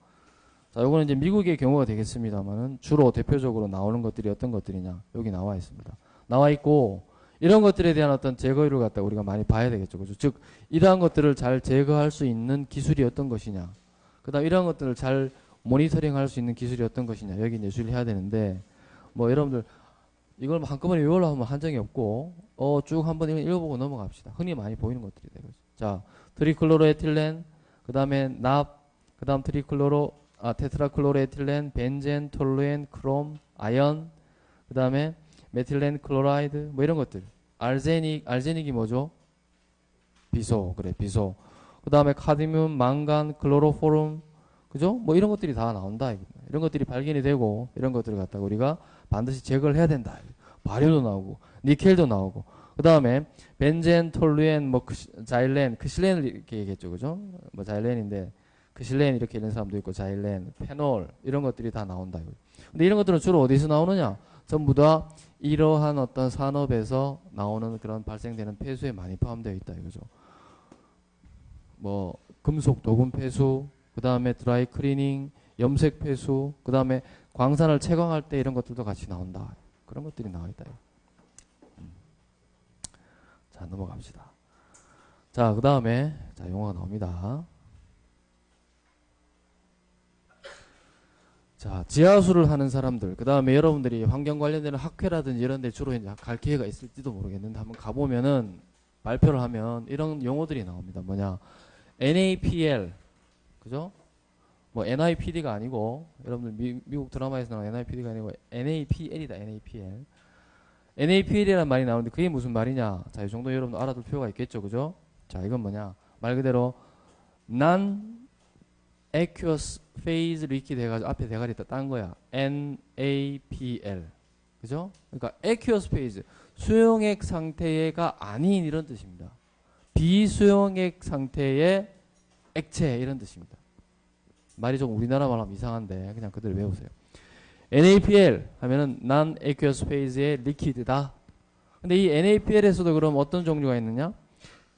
자, 요거는 이제 미국의 경우가 되겠습니다만은 주로 대표적으로 나오는 것들이 어떤 것들이냐, 여기 나와 있습니다. 나와 있고, 이런 것들에 대한 어떤 제거율을 갖다 우리가 많이 봐야 되겠죠. 그죠? 즉, 이러한 것들을 잘 제거할 수 있는 기술이 어떤 것이냐, 그 다음 이러한 것들을 잘 모니터링 할 수 있는 기술이 어떤 것이냐, 여기 이제 주의를 해야 되는데, 뭐 여러분들 이걸 한꺼번에 외우려고 하면 한정이 없고, 쭉 한번 읽어보고 넘어갑시다. 흔히 많이 보이는 것들이다. 자, 트리클로로에틸렌, 그 다음에 납, 그 다음 테트라클로로에틸렌, 벤젠, 톨루엔, 크롬, 아연, 그 다음에 메틸렌 클로라이드, 뭐 이런 것들. 알제닉이 뭐죠? 비소, 그래, 비소. 그 다음에 카드뮴, 망간, 클로로포름, 그죠? 뭐 이런 것들이 다 나온다. 이런 것들이 발견이 되고, 이런 것들을 갖다가 우리가 반드시 제거를 해야 된다. 바리오도 나오고, 니켈도 나오고, 그 다음에 벤젠, 톨루엔, 뭐 자일렌, 크실렌을 이렇게 얘기했죠, 그죠? 뭐 자일렌인데 크실렌 이렇게 읽는 사람도 있고, 자일렌, 페놀 이런 것들이 다 나온다. 근데 이런 것들은 주로 어디서 나오느냐? 전부 다 이러한 어떤 산업에서 나오는 그런 발생되는 폐수에 많이 포함되어 있다, 이거죠. 뭐 금속 도금 폐수, 그 다음에 드라이 클리닝, 염색 폐수, 그 다음에 광산을 채광할 때 이런 것들도 같이 나온다. 그런 것들이 나와 있다. 자, 넘어갑시다. 자, 그 다음에 자, 용어가 나옵니다. 자, 지하수를 하는 사람들, 그 다음에 여러분들이 환경 관련된 학회라든지 이런 데 주로 이제 갈 기회가 있을지도 모르겠는데 한번 가보면은 발표를 하면 이런 용어들이 나옵니다. 뭐냐? NAPL, 그죠? 뭐 NIPD가 아니고, 여러분들 미국 드라마에서 나오는 NIPD가 아니고 NAPL이다, NAPL. NAPL이라는 말이 나오는데 그게 무슨 말이냐? 자, 이 정도 여러분들 알아둘 필요가 있겠죠, 그죠? 자, 이건 뭐냐? 말 그대로 Non-Aqueous Phase Liquid 해가지고 앞에 대가리 있다 딴 거야. NAPL, 그죠? 그러니까 Aqueous Phase, 수용액 상태가 아닌 이런 뜻입니다. 비수용액 상태의 액체 이런 뜻입니다. 말이 좀 우리나라 말하면 이상한데 그냥 그대로 외우세요. NAPL 하면은 Non-Aqueous Phase의 리퀴드다. 근데 이 NAPL에서도 그럼 어떤 종류가 있느냐?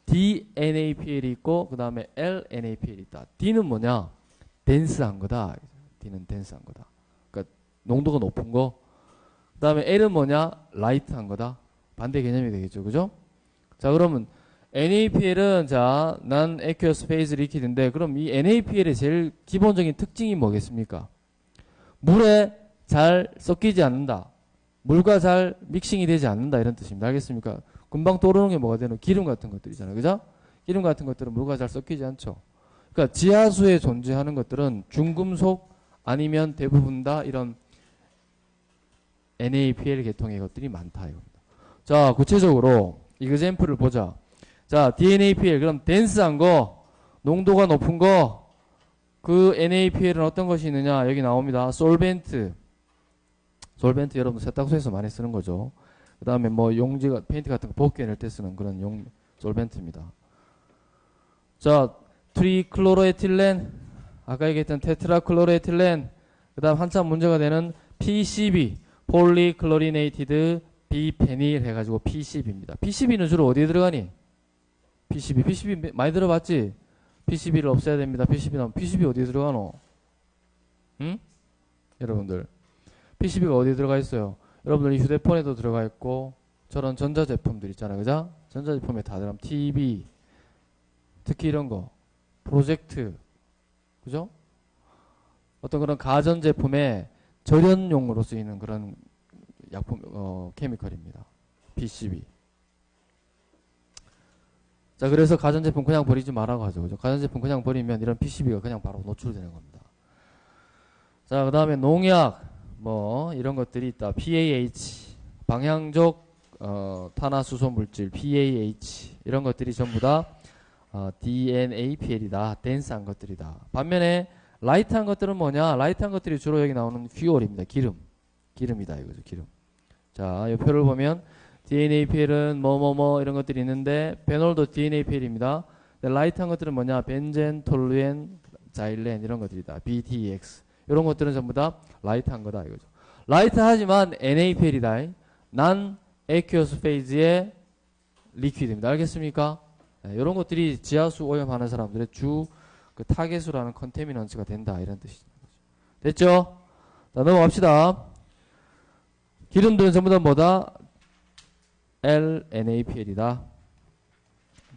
DNAPL이 있고 그 다음에 LNAPL이 있다. D는 뭐냐? 덴스한 거다. D는 덴스한 거다. 그러니까 농도가 높은 거. 그 다음에 L은 뭐냐? 라이트한 거다. 반대 개념이 되겠죠, 그죠? 자, 그러면 NAPL은 자, Non-Aqueous Phase Liquid인데 그럼 이 NAPL의 제일 기본적인 특징이 뭐겠습니까? 물에 잘 섞이지 않는다. 물과 잘 믹싱이 되지 않는다. 이런 뜻입니다. 알겠습니까? 금방 떠오르는 게 뭐가 되는 기름 같은 것들이잖아요. 그죠? 기름 같은 것들은 물과 잘 섞이지 않죠. 그러니까 지하수에 존재하는 것들은 중금속 아니면 대부분 다 이런 NAPL 계통의 것들이 많다. 이겁니다. 자, 구체적으로 이그젬플을 보자. 자, DNAPL, 그럼 덴스한 거, 농도가 높은 거, 그 NAPL은 어떤 것이 있느냐? 여기 나옵니다. 솔벤트. 솔벤트 여러분 세탁소에서 많이 쓰는 거죠. 그 다음에 뭐 용지가, 페인트 같은 거 복귀해낼 때 쓰는 그런 솔벤트입니다. 자, 트리클로로에틸렌, 아까 얘기했던 테트라클로로에틸렌, 그 다음 한참 문제가 되는 PCB, 폴리클로리네이티드 비페닐 해가지고 PCB입니다. PCB는 주로 어디에 들어가니? PCB 많이 들어봤지? PCB를 없애야 됩니다. PCB 나오면 PCB 어디에 들어가노? 응? 여러분들 PCB가 어디에 들어가 있어요? 여러분들 이 휴대폰에도 들어가 있고 저런 전자제품들 있잖아요. 그죠? 전자제품에 다 들어가면 TV 특히 이런 거 프로젝트 그죠? 어떤 그런 가전제품에 절연용으로 쓰이는 그런 약품 케미컬입니다. PCB. 자, 그래서 가전제품 그냥 버리지 말라고 하죠. 그죠? 가전제품 그냥 버리면 이런 PCB가 그냥 바로 노출되는 겁니다. 자, 그 다음에 농약, 뭐, 이런 것들이 있다. PAH, 방향족, 탄화수소 물질, PAH, 이런 것들이 전부 다, DNAPL이다. 덴스한 것들이다. 반면에, 라이트한 것들은 뭐냐? 라이트한 것들이 주로 여기 나오는 퓨얼입니다. 기름이다. 이거죠, 기름. 자, 이 표를 보면, DNAPL은 이런 것들이 있는데 베놀도 DNAPL입니다. 라이트한 것들은 뭐냐? 벤젠, 톨루엔, 자일렌 이런 것들이다. BTEX 이런 것들은 전부 다 라이트한 거다 이거죠. 라이트하지만 NaPl이다. 난 aqueous phase의 리퀴드입니다. 알겠습니까? 네, 이런 것들이 지하수 오염하는 사람들의 주 그 타겟으로 하는 컨테미넌츠가 된다 이런 뜻이죠. 됐죠? 자, 넘어갑시다. 기름들은 전부 다 뭐다? LNaPl이다.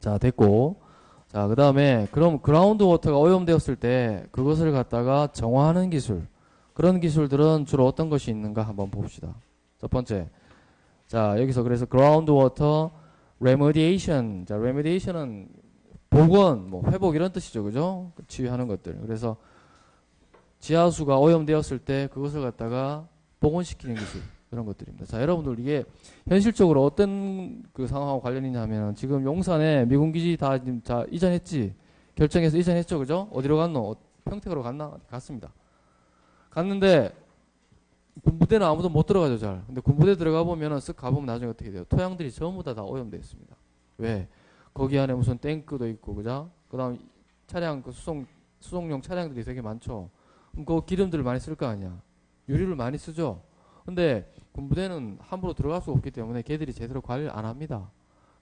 자, 됐고. 자, 그 다음에 그럼 그라운드 워터가 오염되었을 때 그것을 갖다가 정화하는 기술, 그런 기술들은 주로 어떤 것이 있는가 한번 봅시다. 첫 번째, 자, 여기서 그래서 그라운드 워터 레미디에이션. 자, 레미디에이션은 복원, 뭐 회복 이런 뜻이죠, 그죠? 치유하는 것들. 그래서 지하수가 오염되었을 때 그것을 갖다가 복원시키는 기술, 그런 것들입니다. 자, 여러분들 이게 현실적으로 어떤 그 상황하고 관련이 있냐면 지금 용산에 미군 기지 다 지금 자 이전했지, 결정해서 이전했죠, 그죠? 어디로 갔노? 평택으로 갔나? 갔습니다. 갔는데 군부대는 아무도 못 들어가죠, 잘. 근데 군부대 들어가 보면은 쓱 가보면 나중에 어떻게 돼요? 토양들이 전부 다 오염되어 있습니다. 왜? 거기 안에 무슨 탱크도 있고, 그죠? 그 다음 차량, 그 수송용 차량들이 되게 많죠. 그럼 그 기름들을 많이 쓸 거 아니야. 유류를 많이 쓰죠. 근데 군부대는 함부로 들어갈 수 없기 때문에 걔들이 제대로 관리를 안 합니다.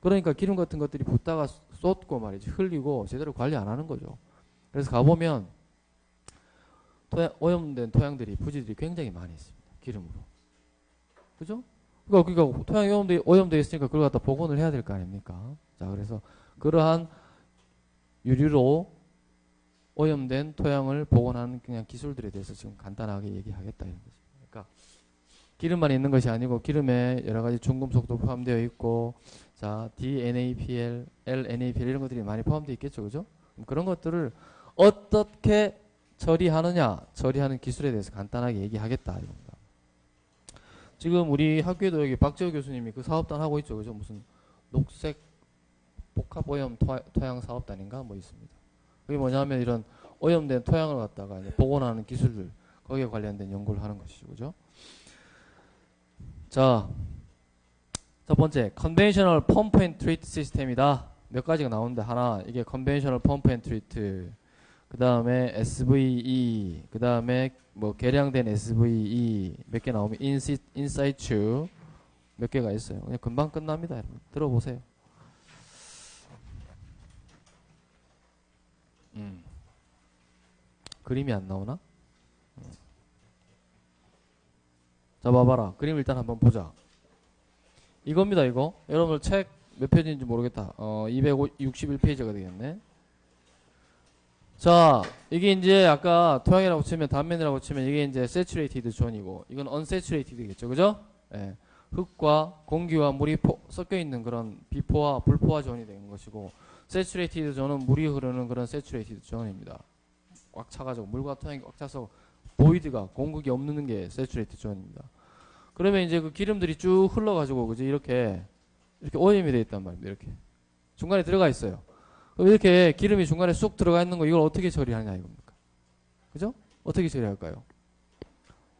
그러니까 기름 같은 것들이 붓다가 쏟고 말이지, 흘리고 제대로 관리 안 하는 거죠. 그래서 가보면 오염된 토양들이, 부지들이 굉장히 많이 있습니다. 기름으로. 그죠? 그러니까 토양이 오염되어 있으니까 그걸 갖다 복원을 해야 될 거 아닙니까? 자, 그래서 그러한 유류로 오염된 토양을 복원하는 그냥 기술들에 대해서 지금 간단하게 얘기하겠다 이런 거죠. 그러니까 기름만 있는 것이 아니고 기름에 여러 가지 중금속도 포함되어 있고, 자, DNaPl, LNaPl 이런 것들이 많이 포함되어 있겠죠, 그죠? 그런 것들을 어떻게 처리하느냐, 처리하는 기술에 대해서 간단하게 얘기하겠다 이겁니다. 지금 우리 학교에도 여기 박재호 교수님이 그 사업단 하고 있죠, 그죠? 무슨 녹색 복합오염 토양 사업단인가 뭐 있습니다. 그게 뭐냐면 이런 오염된 토양을 갖다가 이제 복원하는 기술들, 거기에 관련된 연구를 하는 것이죠, 그죠? 자, 첫 번째, 컨벤셔널 펌프 앤 트리트 시스템이다. 몇 가지가 나오는데 하나, 이게 컨벤셔널 펌프 앤 트리트, 그 다음에 SVE, 그 다음에 뭐 개량된 SVE 몇 개 나오면 인사이츄 몇 개가 있어요. 그냥 금방 끝납니다, 여러분. 들어보세요. 그림이 안 나오나? 자, 봐봐라. 그림 일단 한번 보자. 이겁니다, 이거. 여러분들 책 몇 페이지인지 모르겠다. 261페이지가 되겠네. 자, 이게 이제 아까 토양이라고 치면, 단면이라고 치면 이게 이제 saturated 존이고, 이건 unsaturated겠죠, 그죠? 예. 흙과 공기와 물이 섞여 있는 그런 비포화, 불포화 존이 되는 것이고, saturated 존은 물이 흐르는 그런 saturated 존입니다. 꽉 차가지고, 물과 토양이 꽉 차서 보이드가, 공급이 없는 게 saturated 존입니다. 그러면 이제 그 기름들이 쭉 흘러가지고, 그지? 이렇게 오염이 되어 있단 말입니다. 이렇게. 중간에 들어가 있어요. 그럼 이렇게 기름이 중간에 쑥 들어가 있는 거, 이걸 어떻게 처리하냐, 이겁니까? 그죠? 어떻게 처리할까요?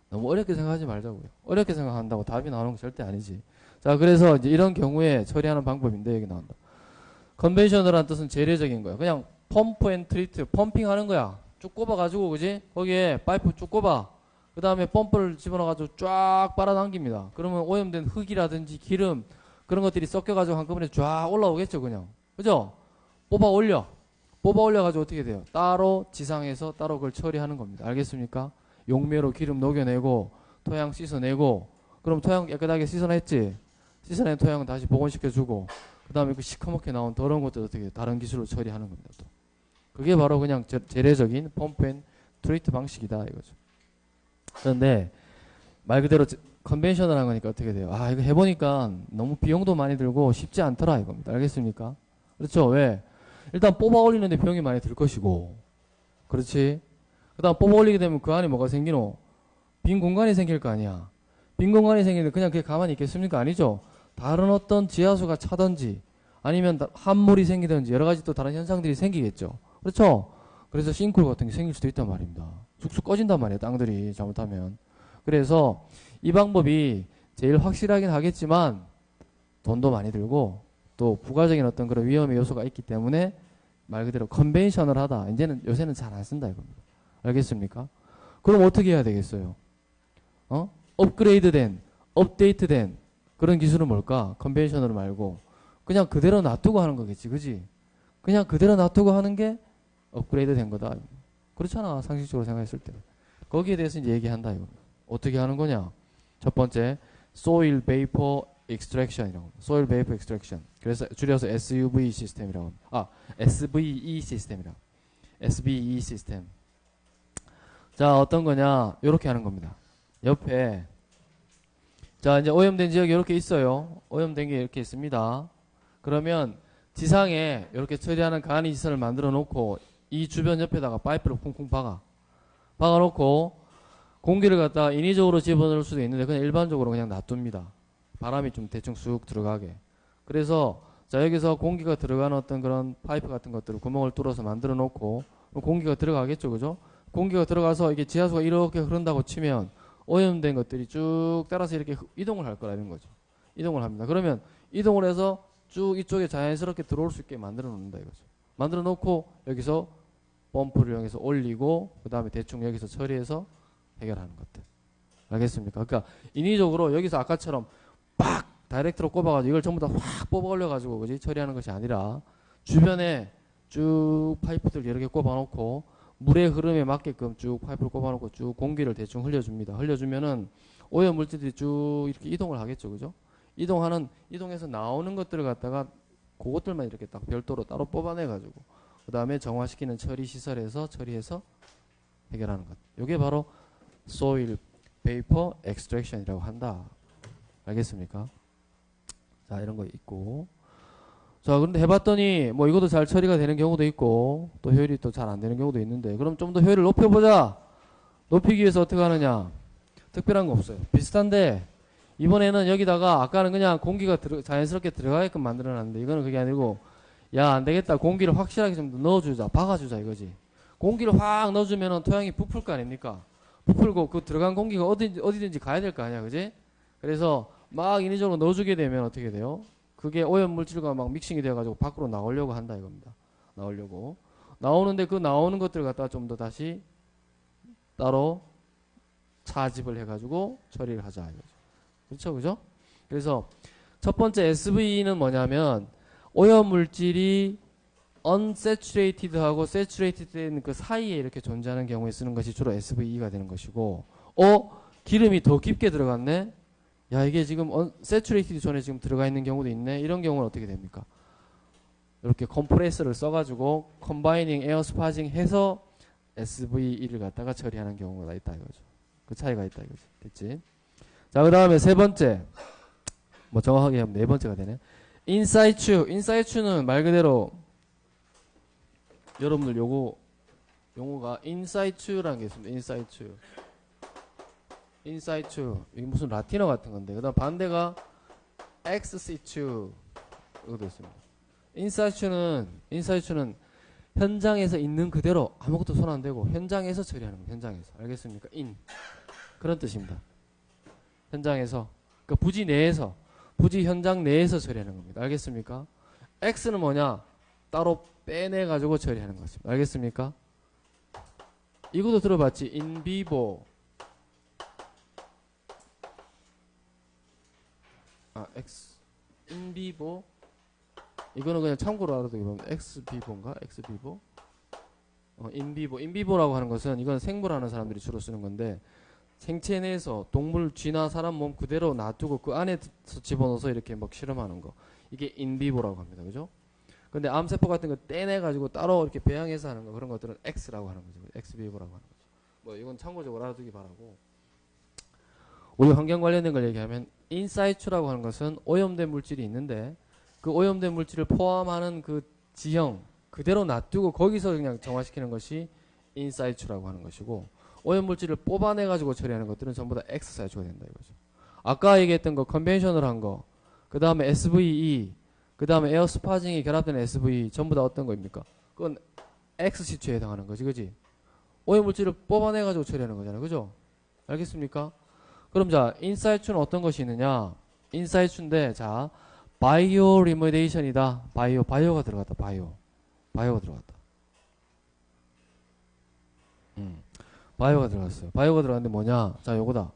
너무 어렵게 생각하지 말자고요. 어렵게 생각한다고 답이 나오는 거 절대 아니지. 자, 그래서 이제 이런 경우에 처리하는 방법인데, 여기 나온다. 컨벤셔널한 뜻은 재래적인 거야. 그냥 펌프 앤 트리트, 펌핑 하는 거야. 쭉 꼽아가지고, 그지? 거기에 파이프 쭉 꼽아. 그 다음에 펌프를 집어넣어가지고 쫙 빨아당깁니다. 그러면 오염된 흙이라든지 기름, 그런 것들이 섞여가지고 한꺼번에 쫙 올라오겠죠, 그냥. 그죠? 뽑아 올려가지고 어떻게 돼요? 따로 지상에서 따로 그걸 처리하는 겁니다. 알겠습니까? 용매로 기름 녹여내고, 토양 씻어내고, 그럼 토양 깨끗하게 씻어냈지? 씻어낸 토양은 다시 복원시켜주고, 그 다음에 그 시커멓게 나온 더러운 것들 어떻게 해요? 다른 기술로 처리하는 겁니다, 또. 그게 바로 그냥 재래적인 펌프 앤 트리트 방식이다, 이거죠. 그런데, 말 그대로 컨벤셔널한 거니까 어떻게 돼요? 아, 이거 해보니까 너무 비용도 많이 들고 쉽지 않더라, 이겁니다. 알겠습니까? 그렇죠? 왜? 일단 뽑아 올리는데 비용이 많이 들 것이고, 그렇지? 그 다음 뽑아 올리게 되면 그 안에 뭐가 생기노? 빈 공간이 생길 거 아니야. 빈 공간이 생기는데 그냥 그게 가만히 있겠습니까? 아니죠? 다른 어떤 지하수가 차든지, 아니면 함물이 생기든지, 여러 가지 또 다른 현상들이 생기겠죠. 그렇죠? 그래서 싱크홀 같은 게 생길 수도 있단 말입니다. 쑥쑥 꺼진단 말이에요, 땅들이 잘못하면. 그래서 이 방법이 제일 확실하긴 하겠지만 돈도 많이 들고 또 부가적인 어떤 그런 위험의 요소가 있기 때문에 말 그대로 컨벤셔널하다. 이제는 요새는 잘 안 쓴다 이겁니다. 알겠습니까? 그럼 어떻게 해야 되겠어요? 업그레이드된, 업데이트된 그런 기술은 뭘까? 컨벤셔널 말고 그냥 그대로 놔두고 하는 거겠지, 그지? 그냥 그대로 놔두고 하는 게 업그레이드 된 거다. 그렇잖아, 상식적으로 생각했을 때. 거기에 대해서 이제 얘기한다 이거. 어떻게 하는 거냐? 첫 번째, soil vapor extraction이라고 합니다. soil vapor extraction. 그래서 줄여서 SUV 시스템이라고 합니다. SVE 시스템이라고. SVE 시스템. 자, 어떤 거냐? 요렇게 하는 겁니다. 옆에 자, 이제 오염된 지역이 이렇게 있어요. 오염된 게 이렇게 있습니다. 그러면 지상에 이렇게 처리하는 간이 시설을 만들어 놓고 이 주변 옆에다가 파이프를 쿵쿵 박아 놓고 공기를 갖다가 인위적으로 집어넣을 수도 있는데 그냥 일반적으로 그냥 놔둡니다. 바람이 좀 대충 쑥 들어가게. 그래서 자, 여기서 공기가 들어가는 어떤 그런 파이프 같은 것들을 구멍을 뚫어서 만들어 놓고 공기가 들어가겠죠, 그죠? 공기가 들어가서 이게 지하수가 이렇게 흐른다고 치면 오염된 것들이 쭉 따라서 이렇게 이동을 할 거라는 거죠. 이동을 합니다. 그러면 이동을 해서 쭉 이쪽에 자연스럽게 들어올 수 있게 만들어 놓는다 이거죠. 만들어 놓고 여기서 펌프를 이용해서 올리고 그 다음에 대충 여기서 처리해서 해결하는 것들. 알겠습니까? 그러니까 인위적으로 여기서 아까처럼 빡 다이렉트로 꼽아가지고 이걸 전부 다 확 뽑아 올려가지고 그지 처리하는 것이 아니라 주변에 쭉 파이프들 여러 개 꼽아놓고 물의 흐름에 맞게끔 쭉 파이프를 꼽아놓고 쭉 공기를 대충 흘려줍니다. 흘려주면은 오염 물질들이 쭉 이렇게 이동을 하겠죠, 그죠? 이동해서 나오는 것들을 갖다가 그것들만 이렇게 딱 별도로 따로 뽑아내가지고 그 다음에 정화시키는 처리 시설에서 처리해서 해결하는 것. 이게 바로 soil vapor extraction이라고 한다. 알겠습니까? 자, 이런 거 있고. 자, 그런데 해봤더니 뭐 이것도 잘 처리가 되는 경우도 있고 또 효율이 또 잘 안 되는 경우도 있는데 그럼 좀 더 효율을 높여보자. 높이기 위해서 어떻게 하느냐? 특별한 거 없어요. 비슷한데 이번에는 여기다가 아까는 그냥 공기가 자연스럽게 들어가게끔 만들어놨는데 이거는 그게 아니고 야, 안 되겠다. 공기를 확실하게 좀 더 넣어주자. 박아주자 이거지. 공기를 확 넣어주면은 토양이 부풀 거 아닙니까? 부풀고 그 들어간 공기가 어디든지 가야 될 거 아니야, 그지? 그래서 막 인위적으로 넣어주게 되면 어떻게 돼요? 그게 오염 물질과 막 믹싱이 돼가지고 밖으로 나오려고 한다 이겁니다. 나오려고. 나오는데 그 나오는 것들을 갖다가 좀 더 다시 따로 차집을 해가지고 처리를 하자 이거죠. 그렇죠, 그죠? 그래서 첫 번째 SVE는 뭐냐면 오염 물질이 unsaturated하고 saturated된 그 사이에 이렇게 존재하는 경우에 쓰는 것이 주로 SVE가 되는 것이고, 기름이 더 깊게 들어갔네? 야, 이게 지금 saturated 존에 지금 들어가 있는 경우도 있네? 이런 경우는 어떻게 됩니까? 이렇게 컴프레서를 써가지고 combining air sparging 해서 SVE를 갖다가 처리하는 경우가 있다 이거죠. 그 차이가 있다 이거죠. 됐지? 자, 그 다음에 세 번째. 뭐 정확하게 하면 네 번째가 되네. 인사이추는 말 그대로 여러분들 용어가 인사이추라는 게 있습니다. 인사이추 이게 무슨 라틴어 같은 건데 그 다음 반대가 엑스시추 이것도 있습니다. 인사이추는 현장에서 있는 그대로 아무것도 손 안 대고 현장에서 처리하는 거예요. 현장에서. 알겠습니까? 그런 뜻입니다. 현장에서 그러니까 부지 현장 내에서 처리하는 겁니다. 알겠습니까? X는 뭐냐? 따로 빼내가지고 처리하는 것입니다. 알겠습니까? 이것도 들어봤지? 인비보. X. 인비보. 이거는 그냥 참고로 알아두기보면 엑스비보인가? 엑스비보? 인비보. 인비보라고 하는 것은 이건 생물하는 사람들이 주로 쓰는 건데 생체 내에서 동물, 쥐나 사람 몸 그대로 놔두고 그 안에서 집어넣어서 이렇게 막 실험하는 거. 이게 인비보라고 합니다. 그죠? 근데 암세포 같은 거 떼내가지고 따로 이렇게 배양해서 하는 거 그런 것들은 X라고 하는 거죠. 엑스비보라고 하는 거죠. 뭐 이건 참고적으로 알아두기 바라고. 우리 환경 관련된 걸 얘기하면 인사이추라고 하는 것은 오염된 물질이 있는데 그 오염된 물질을 포함하는 그 지형 그대로 놔두고 거기서 그냥 정화시키는 것이 인사이추라고 하는 것이고 오염 물질을 뽑아내가지고 처리하는 것들은 전부 다 X사이추가 된다 이거죠. 아까 얘기했던 거 컨벤셔널 한 거, 그 다음에 SVE, 그 다음에 에어스파징이 결합된 SVE 전부 다 어떤 거입니까? 그건 X시추에 해당하는 거지, 그지? 오염 물질을 뽑아내가지고 처리하는 거잖아요, 그죠? 알겠습니까? 그럼 자, 인사이추는 어떤 것이 있느냐? 인사이추인데 자, 바이오 리메디에이션이다. 바이오가 들어갔다. 바이오. 바이오가 들어갔다. 바이오가 들어갔어요. 바이오가 들어갔는데 뭐냐? 자, 요거다.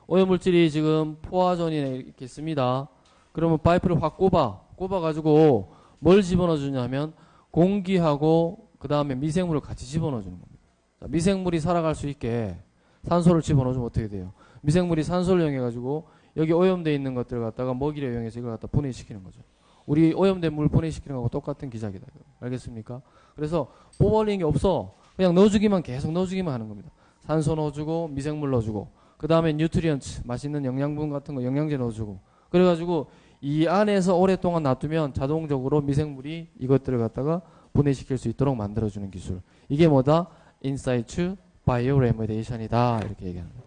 오염물질이 지금 포화전이네 이렇게 있습니다. 그러면 파이프를 확 꼽아가지고 뭘 집어넣어 주냐면 공기하고 그 다음에 미생물을 같이 집어넣어 주는 겁니다. 자, 미생물이 살아갈 수 있게 산소를 집어넣어 주면 어떻게 돼요? 미생물이 산소를 이용해가지고 여기 오염되어 있는 것들을 갖다가 먹이를 이용해서 이걸 갖다 분해시키는 거죠. 우리 오염된 물 분해시키는 거하고 똑같은 기작이다. 알겠습니까? 그래서 뽑아올리는 게 없어. 그냥 넣어주기만 계속 넣어주기만 하는 겁니다. 산소 넣어주고 미생물 넣어주고 그 다음에 뉴트리언츠 맛있는 영양분 같은 거 영양제 넣어주고 그래가지고 이 안에서 오랫동안 놔두면 자동적으로 미생물이 이것들을 갖다가 분해시킬 수 있도록 만들어주는 기술. 이게 뭐다? 인사이트 바이오 레메디에이션이다. 이렇게 얘기하는 거예요.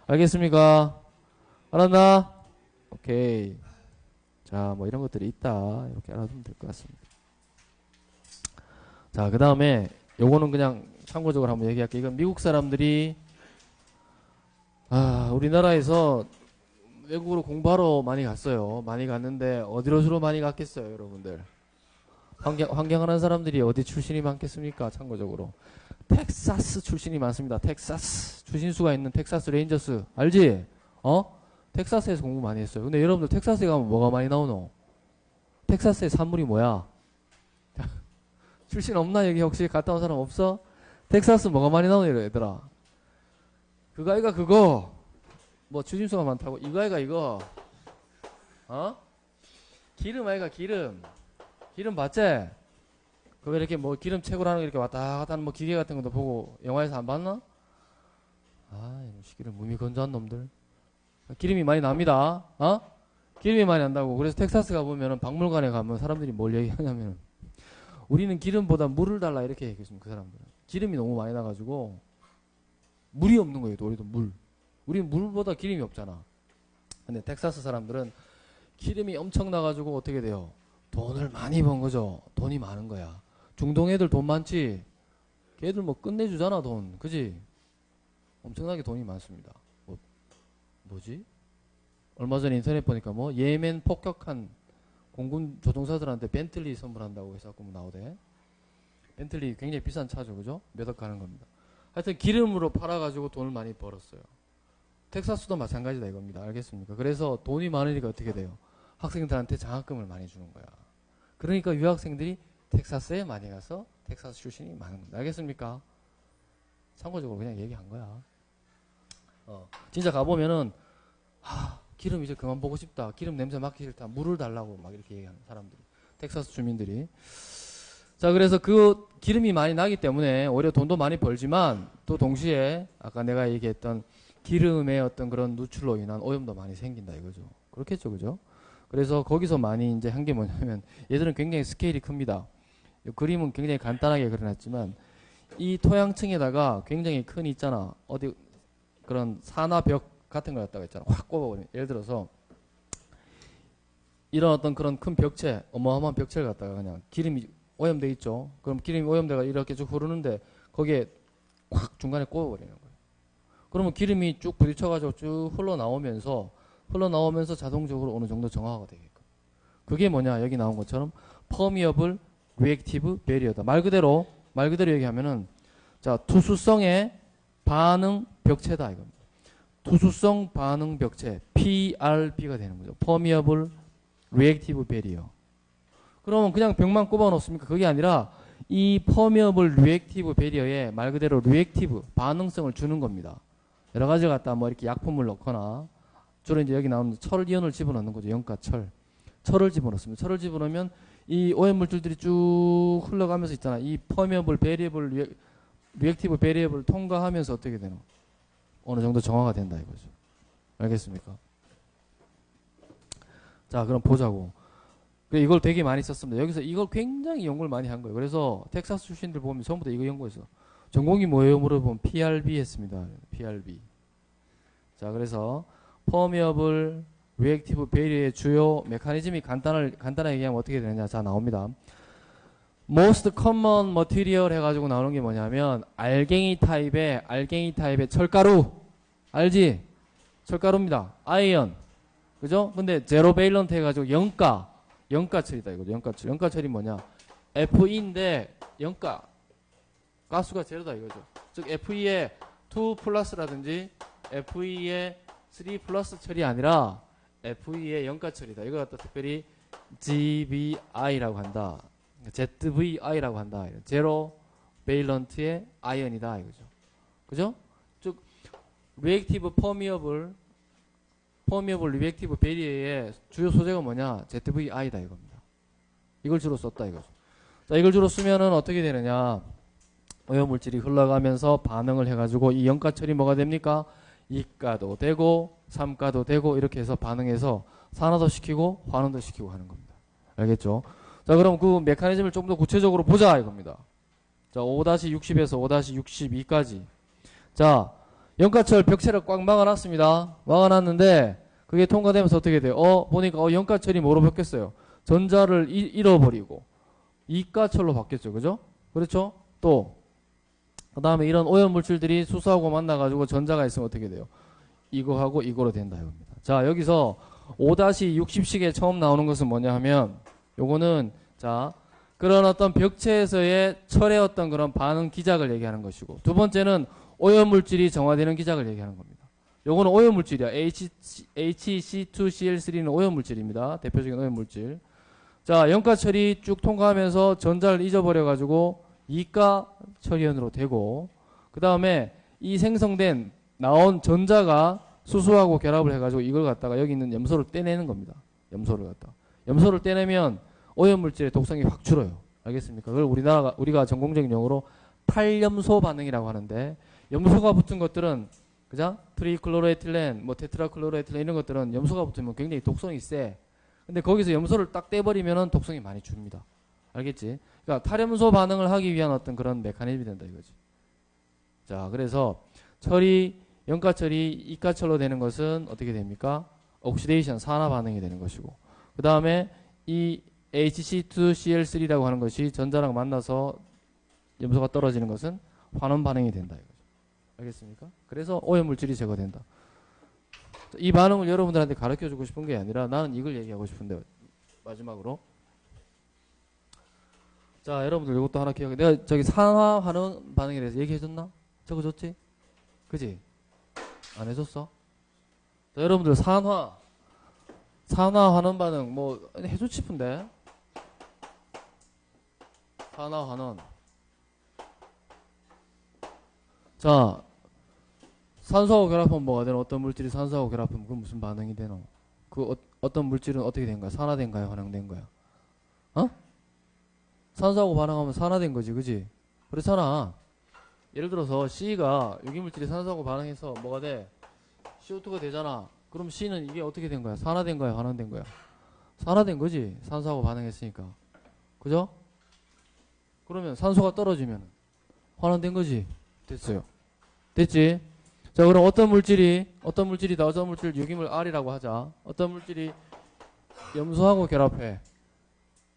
알겠습니까? 알았나? 오케이. 자, 뭐 이런 것들이 있다. 이렇게 알아두면 될 것 같습니다. 자, 그 다음에 요거는 그냥 참고적으로 한번 얘기할게요. 이건 미국 사람들이 우리나라에서 외국으로 공부하러 많이 갔어요. 많이 갔는데 어디로 주로 많이 갔겠어요, 여러분들? 환경하는 사람들이 어디 출신이 많겠습니까? 참고적으로 텍사스 출신이 많습니다. 텍사스 주신수가 있는 텍사스 레인저스 알지? 텍사스에서 공부 많이 했어요. 근데 여러분들 텍사스에 가면 뭐가 많이 나오노? 텍사스의 산물이 뭐야? 출신 없나? 여기 혹시 갔다 온 사람 없어? 텍사스 뭐가 많이 나오노 얘들아? 그거 아이가 그거 뭐 주심수가 많다고 이거 아이가 이거 기름 아이가 기름 봤지? 그거 이렇게 뭐 기름 채굴하는 거 이렇게 왔다 갔다 하는 뭐 기계 같은 것도 보고 영화에서 안 봤나? 이놈 시기를 몸이 건조한 놈들. 기름이 많이 납니다. 기름이 많이 난다고. 그래서 텍사스 가보면은 박물관에 가면 사람들이 뭘 얘기하냐면 우리는 기름보다 물을 달라 이렇게 얘기했습니다. 그 사람들은. 기름이 너무 많이 나가지고 물이 없는 거예요. 우리도 물. 우리는 물보다 기름이 없잖아. 근데 텍사스 사람들은 기름이 엄청 나가지고 어떻게 돼요? 돈을 많이 번 거죠. 돈이 많은 거야. 중동 애들 돈 많지? 걔들 뭐 끝내주잖아 돈. 그지? 엄청나게 돈이 많습니다. 뭐지? 얼마 전에 인터넷 보니까 뭐 예멘 폭격한 공군 조종사들한테 벤틀리 선물한다고 해서 뭐 나오대. 벤틀리 굉장히 비싼 차죠. 그죠? 몇 억 가는 겁니다. 하여튼 기름으로 팔아가지고 돈을 많이 벌었어요. 텍사스도 마찬가지다 이겁니다. 알겠습니까? 그래서 돈이 많으니까 어떻게 돼요? 학생들한테 장학금을 많이 주는 거야. 그러니까 유학생들이 텍사스에 많이 가서 텍사스 출신이 많은 겁니다. 알겠습니까? 참고적으로 그냥 얘기한 거야. 진짜 가보면은 기름 이제 그만 보고 싶다. 기름 냄새 맡기 싫다. 물을 달라고 막 이렇게 얘기하는 사람들이. 텍사스 주민들이. 자, 그래서 그 기름이 많이 나기 때문에 오히려 돈도 많이 벌지만 또 동시에 아까 내가 얘기했던 기름의 어떤 그런 누출로 인한 오염도 많이 생긴다 이거죠. 그렇겠죠, 그죠? 그래서 거기서 많이 이제 한 게 뭐냐면 얘들은 굉장히 스케일이 큽니다. 이 그림은 굉장히 간단하게 그려놨지만 이 토양층에다가 굉장히 큰 있잖아. 어디 그런 산화벽 같은 걸 갖다가 있잖아. 확 꼽아버리면 예를 들어서 이런 어떤 그런 큰 벽체, 어마어마한 벽체를 갖다가 그냥 기름이 오염돼 있죠. 그럼 기름이 오염돼가 이렇게 쭉 흐르는데 거기에 확 중간에 꼽아버리는 거예요. 그러면 기름이 쭉 부딪혀가지고 쭉 흘러나오면서 자동적으로 어느 정도 정화가 되게끔. 그게 뭐냐? 여기 나온 것처럼 permeable reactive barrier다. 말 그대로 얘기하면은 자, 투수성의 반응 벽체다 이겁니다. 투수성 반응 벽체 PRB가 되는 거죠. permeable reactive barrier. 그러면 그냥 벽만 꼽아 놓습니까? 그게 아니라 이 permeable reactive barrier에 말 그대로 reactive 반응성을 주는 겁니다. 여러 가지 갖다 뭐 이렇게 약품을 넣거나 주로 이제 여기 나오는 철이온을 집어넣는 거죠. 염가철. 철을 집어넣습니다. 철을 집어넣으면 이 오염물질들이 쭉 흘러가면서 있잖아. 이 permeable variable reactive variable을 통과하면서 어떻게 되노? 어느 정도 정화가 된다 이거죠. 알겠습니까? 자, 그럼 보자고. 이걸 되게 많이 썼습니다. 여기서 이걸 굉장히 연구를 많이 한 거예요. 그래서 텍사스 출신들 보면 전부 다 이거 연구했어. 전공이 뭐예요? 물어보면 PRB 했습니다. PRB. 자, 그래서 permeable reactive barrier의 주요 메커니즘이 간단하게 얘기하면 어떻게 되느냐. 자, 나옵니다. most common material 해가지고 나오는 게 뭐냐면 알갱이 타입의 철가루. 알지? 철가루입니다. 아이언. 그죠? 근데 제로 베일런트 해가지고 영가철이다 이거죠. 영가철이 뭐냐? FE인데 영가 가수가 제로다 이거죠. 즉 FE에 2 플러스라든지 FE에 3 플러스 처리 아니라 FE의 영가 처리다. 이거 갖다 특별히 GBI라고 한다. ZVI라고 한다. 제로 베일런트의 아이언이다 이거죠. 그죠? 즉 리액티브 퍼미어블 리액티브 베리어의 주요 소재가 뭐냐? ZVI다 이겁니다. 이걸 주로 썼다 이거죠. 자, 이걸 주로 쓰면은 어떻게 되느냐? 오염물질이 흘러가면서 반응을 해가지고 이 영가 처리 뭐가 됩니까? 2가도 되고 3가도 되고 이렇게 해서 반응해서 산화도 시키고 환원도 시키고 하는 겁니다. 알겠죠? 자, 그럼 그 메커니즘을 좀 더 구체적으로 보자 이겁니다. 자, 5-60에서 5-62까지. 자, 영가철 벽체를 꽉 막아놨습니다. 막아놨는데 그게 통과되면서 어떻게 돼요? 보니까 영가철이 뭐로 바뀌었어요? 전자를 잃어버리고 이가철로 바뀌었죠. 그죠? 그렇죠? 또 그 다음에 이런 오염물질들이 수소하고 만나가지고 전자가 있으면 어떻게 돼요? 이거하고 이거로 된다 이겁니다. 자, 여기서 5-60식에 처음 나오는 것은 뭐냐 하면 요거는 자 그런 어떤 벽체에서의 철의 어떤 그런 반응 기작을 얘기하는 것이고, 두 번째는 오염물질이 정화되는 기작을 얘기하는 겁니다. 요거는 오염물질이야. HC2Cl3는 오염물질입니다. 대표적인 오염물질. 자, 영가 처리 쭉 통과하면서 전자를 잊어버려가지고 이가 처리원으로 되고, 그 다음에 이 생성된 나온 전자가 수소하고 결합을 해가지고 이걸 갖다가 여기 있는 염소를 떼내는 겁니다. 염소를 갖다가. 염소를 떼내면 오염물질의 독성이 확 줄어요. 알겠습니까? 그걸 우리가 전공적인 용어로 탈염소 반응이라고 하는데, 염소가 붙은 것들은 그죠? 트리클로로에틸렌, 뭐 테트라클로로에틸렌 이런 것들은 염소가 붙으면 굉장히 독성이 세. 근데 거기서 염소를 딱 떼버리면은 독성이 많이 줍니다. 알겠지? 그러니까 탈염소 반응을 하기 위한 어떤 그런 메커니즘이 된다 이거지. 자, 그래서 영가 처리, 이가철로 되는 것은 어떻게 됩니까? 옥시데이션, 산화 반응이 되는 것이고, 그 다음에 이 HC2Cl3라고 하는 것이 전자랑 만나서 염소가 떨어지는 것은 환원 반응이 된다 이거죠. 알겠습니까? 그래서 오염물질이 제거된다. 이 반응을 여러분들한테 가르쳐주고 싶은 게 아니라 나는 이걸 얘기하고 싶은데, 마지막으로 자, 여러분들 이것도 하나 기억해. 내가 저기 산화 환원 반응에 대해서 얘기해줬나? 적어줬지? 그지? 안 해줬어? 자, 여러분들 산화 환원 반응 뭐 해주고 싶은데. 산화 환원. 자, 산소하고 결합하면 뭐가 되노? 어떤 물질이 산소하고 결합하면 그 무슨 반응이 되노? 어떤 물질은 어떻게 된 거야? 산화된 거야? 환원된 거야? 산소하고 반응하면 산화된 거지, 그지? 그렇잖아. 예를 들어서 C가 유기물질이 산소하고 반응해서 뭐가 돼? CO2가 되잖아. 그럼 C는 이게 어떻게 된 거야? 산화된 거야? 환원된 거야? 산화된 거지. 산소하고 반응했으니까. 그죠? 그러면 산소가 떨어지면 환원된 거지. 됐어요. 됐지? 자, 그럼 어떤 물질이 유기물 R이라고 하자. 어떤 물질이 염소하고 결합해.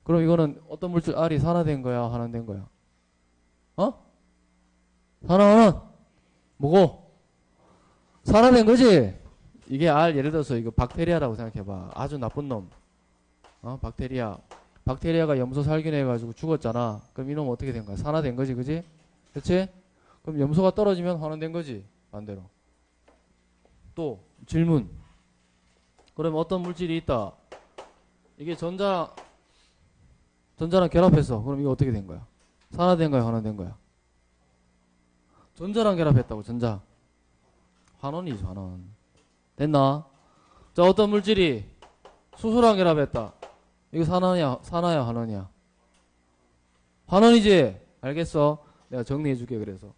그럼 이거는 어떤 물질 R이 산화된 거야? 환원된 거야? 산화환원. 뭐고? 산화된 거지? 이게 R 예를 들어서 이거 박테리아라고 생각해봐. 아주 나쁜 놈. 박테리아가 염소 살균 해가지고 죽었잖아. 그럼 이놈 어떻게 된 거야? 산화된 거지, 그지? 그렇지? 그럼 염소가 떨어지면 환원된 거지, 반대로. 또 질문. 그럼 어떤 물질이 있다? 이게 전자랑 결합했어. 그럼 이거 어떻게 된 거야? 산화된 거야, 환원된 거야? 전자랑 결합했다고, 전자. 환원이지, 환원. 됐나? 자, 어떤 물질이 수소랑 결합했다. 이거 산화야, 환원이야? 환원이지? 알겠어? 내가 정리해 줄게, 그래서.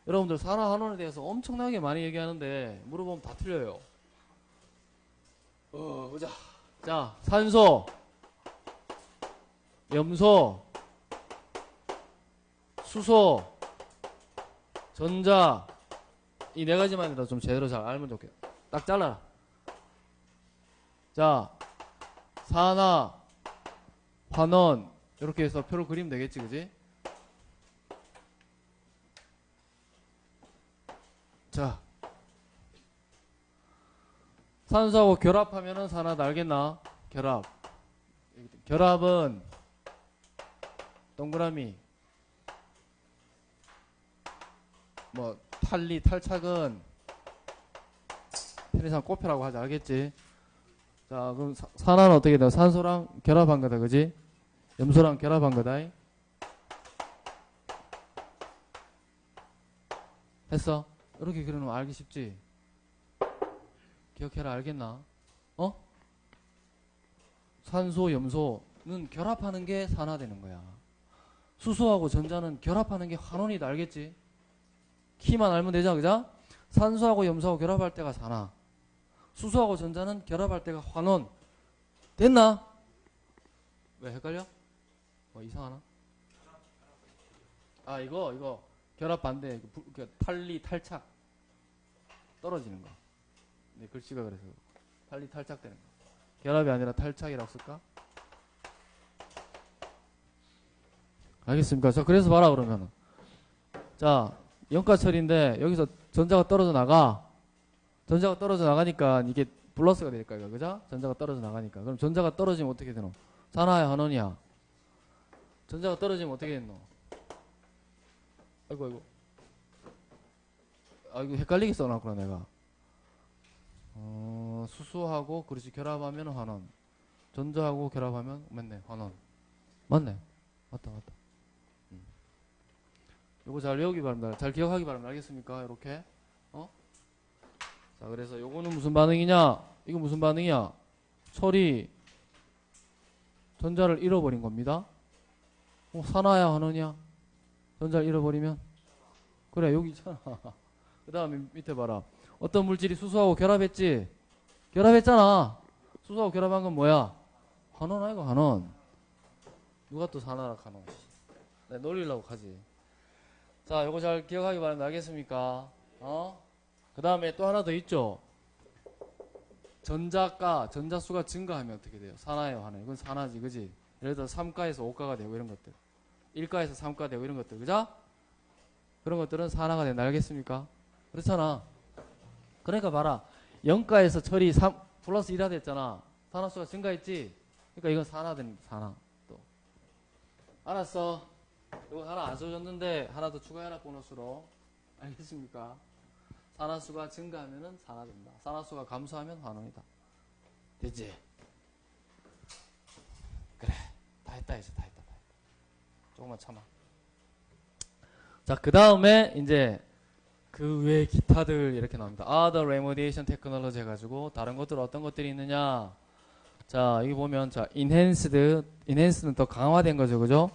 여러분들 산화 환원에 대해서 엄청나게 많이 얘기하는데 물어보면 다 틀려요. 보자. 자, 산소, 염소, 수소, 전자, 이 네 가지만이라도 좀 제대로 잘 알면 좋겠다. 딱 잘라라. 자, 산화, 환원 이렇게 해서 표를 그리면 되겠지, 그지? 자, 산소하고 결합하면은 산화다. 알겠나? 결합은 동그라미. 뭐 탈리, 탈착은 편의상 꽃표라고 하지, 알겠지? 자, 그럼 산화는 어떻게 돼? 산소랑 결합한 거다, 그지? 염소랑 결합한 거다. 했어? 이렇게 그려놓으면 알기 쉽지? 기억해라, 알겠나? 어? 산소, 염소는 결합하는 게 산화되는 거야. 수소하고 전자는 결합하는 게 환원이다, 알겠지? 키만 알면 되죠, 그죠? 산소하고 염소하고 결합할 때가 산화. 수소하고 전자는 결합할 때가 환원. 됐나? 왜 헷갈려? 뭐 이상하나? 아, 이거 결합 반대. 탈리, 탈착. 떨어지는 거. 네, 글씨가 그래서 탈리, 탈착되는 거. 결합이 아니라 탈착이라고 쓸까? 알겠습니까? 자, 그래서 봐라, 그러면은. 자, 연가철인데, 여기서 전자가 떨어져 나가. 전자가 떨어져 나가니까 이게 플러스가 될까, 이거, 그죠? 전자가 떨어져 나가니까. 그럼 전자가 떨어지면 어떻게 되노? 산화야, 환원이야? 전자가 떨어지면 어떻게 됐노? 아이고. 아, 이거 헷갈리게 써놨구나, 내가. 수소하고, 그렇지, 결합하면 환원. 전자하고 결합하면, 맞네, 환원. 맞네. 맞다. 요거 잘 외우기 바랍니다. 잘 기억하기 바랍니다. 알겠습니까? 이렇게. 자, 그래서 요거는 무슨 반응이냐? 이거 무슨 반응이야? 철이 전자를 잃어버린 겁니다. 산화야, 환원이야? 전자를 잃어버리면? 그래, 여기 있잖아. 그 다음에 밑에 봐라. 어떤 물질이 수소하고 결합했지? 결합했잖아. 수소하고 결합한 건 뭐야? 환원 아이가, 환원. 누가 또 산화라 하노? 내 놀리려고 하지. 자, 요거 잘 기억하기 바랍니다. 알겠습니까? 그 다음에 또 하나 더 있죠? 전자수가 증가하면 어떻게 돼요? 산화예요, 환원. 이건 산화지, 그지? 예를 들어 3가에서 5가가 되고 이런 것들. 1가에서 3가 되고 이런 것들, 그죠? 그런 것들은 산화가 된다. 알겠습니까? 그렇잖아. 그러니까 봐라. 0가에서 철이 플러스 1화 됐잖아. 산화수가 증가했지? 그러니까 이건 산화된, 산화. 또. 알았어. 이거 하나 안 써줬는데 하나 더 추가해라, 보너스로. 알겠습니까? 산화수가 증가하면은 산화된다. 산화수가 감소하면 환원이다. 됐지? 그래. 다 했다, 이제 다 했다. 조금만 참아. 자, 그 다음에 이제 그 외 기타들 이렇게 나옵니다. Other remediation technology 해가지고 다른 것들 어떤 것들이 있느냐? 자, 여기 보면 자, enhance는 더 강화된 거죠, 그죠?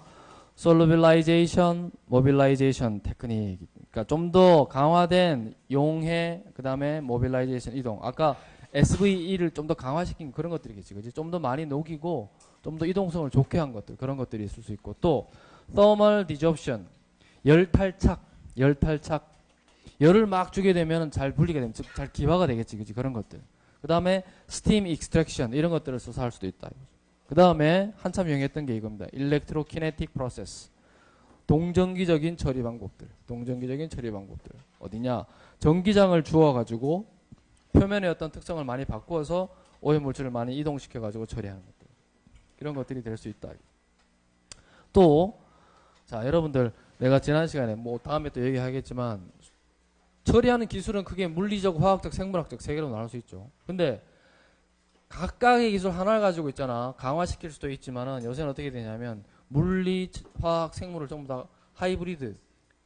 solubilization, mobilization 테크닉. 그러니까 좀 더 강화된 용해, 그 다음에 mobilization 이동. 아까 SVE를 좀 더 강화시킨 그런 것들이겠지, 그지? 좀 더 많이 녹이고 좀 더 이동성을 좋게 한 것들, 그런 것들이 있을 수 있고, 또 thermal disruption, 열탈착. 열을 막 주게 되면 잘 분리가 되면, 즉 잘 기화가 되겠지, 그지? 그런 것들. 그 다음에 steam extraction 이런 것들을 써서 할 수도 있다. 그 다음에 한참 유행했던 게 이겁니다. electrokinetic process. 동전기적인 처리 방법들. 어디냐? 전기장을 주어가지고 표면의 어떤 특성을 많이 바꾸어서 오염물질을 많이 이동시켜가지고 처리하는 것들. 이런 것들이 될 수 있다. 또, 자, 여러분들, 내가 지난 시간에 뭐 다음에 또 얘기하겠지만, 처리하는 기술은 크게 물리적, 화학적, 생물학적 세 개로 나눌 수 있죠. 근데 각각의 기술 하나를 가지고 있잖아. 강화시킬 수도 있지만은 요새는 어떻게 되냐면 물리, 화학, 생물을 전부 다 하이브리드,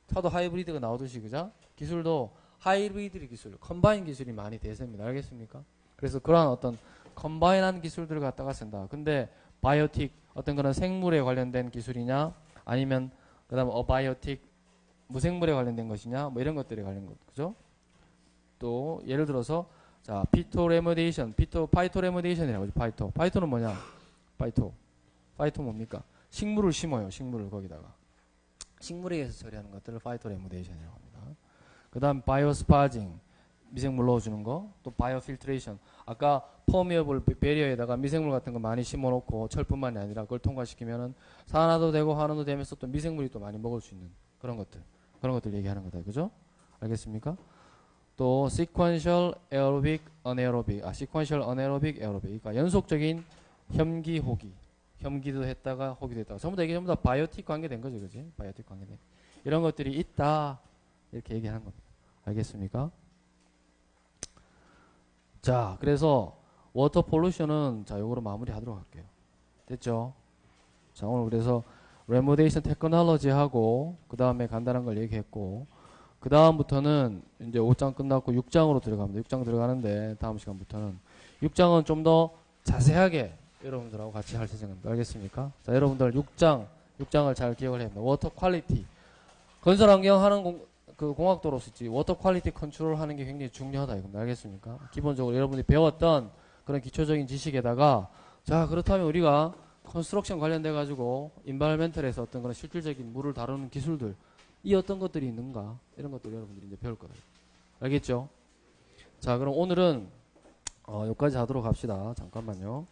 차도 하이브리드가 나오듯이, 그죠? 기술도 하이브리드 기술, 컴바인 기술이 많이 대세입니다. 알겠습니까? 그래서 그러한 어떤 컴바인한 기술들을 갖다가 쓴다. 근데 바이오틱, 어떤 그런 생물에 관련된 기술이냐, 아니면 그 다음에 어바이오틱, 무생물에 관련된 것이냐, 뭐 이런 것들에 관련 것, 그죠? 또 예를 들어서 자, 파이토레모데이션이라고 하죠. 파이토는 뭐냐? 파이토 뭡니까? 식물을 심어요. 식물을 거기다가. 식물에 의해서 처리하는 것들을 파이토레모데이션이라고 합니다. 그 다음 바이오스파징, 미생물 넣어주는 거. 또 바이오필트레이션, 아까 퍼미어블 베리어에다가 미생물 같은 거 많이 심어놓고 철뿐만이 아니라 그걸 통과시키면은 산화도 되고 환원도 되면서 또 미생물이 또 많이 먹을 수 있는 그런 것들 얘기하는 거다. 그죠? 알겠습니까? 또 sequential aerobic anaerobic, sequential anaerobic aerobic, 그러니까 연속적인 혐기 호기, 혐기도 했다가 호기도 했다가 전부 다 이게 전부 다 바이오틱 관계된 거죠, 그지? 바이오틱 관계된 이런 것들이 있다 이렇게 얘기하는 겁니다. 알겠습니까? 자, 그래서 워터 폴루션은 자 요거로 마무리하도록 할게요. 됐죠? 자, 오늘 그래서 레모데이션 테크놀로지 하고 그 다음에 간단한 걸 얘기했고 그 다음부터는 이제 5장 끝났고 6장으로 들어갑니다. 6장 들어가는데 다음 시간부터는 6장은 좀 더 자세하게 여러분들하고 같이 할 예정입니다. 알겠습니까? 자, 여러분들 6장을 잘 기억을 해야 합니다. 워터 퀄리티. 건설 환경 하는 공학도로서 있지. 워터 퀄리티 컨트롤 하는 게 굉장히 중요하다 이겁니다. 알겠습니까? 기본적으로 여러분이 배웠던 그런 기초적인 지식에다가 자, 그렇다면 우리가 컨스트럭션 관련돼 가지고 인바이러멘털에서 어떤 그런 실질적인 물을 다루는 기술들 이 어떤 것들이 있는가 이런 것들 여러분들이 이제 배울 거예요. 알겠죠? 자, 그럼 오늘은 여기까지 하도록 합시다. 잠깐만요.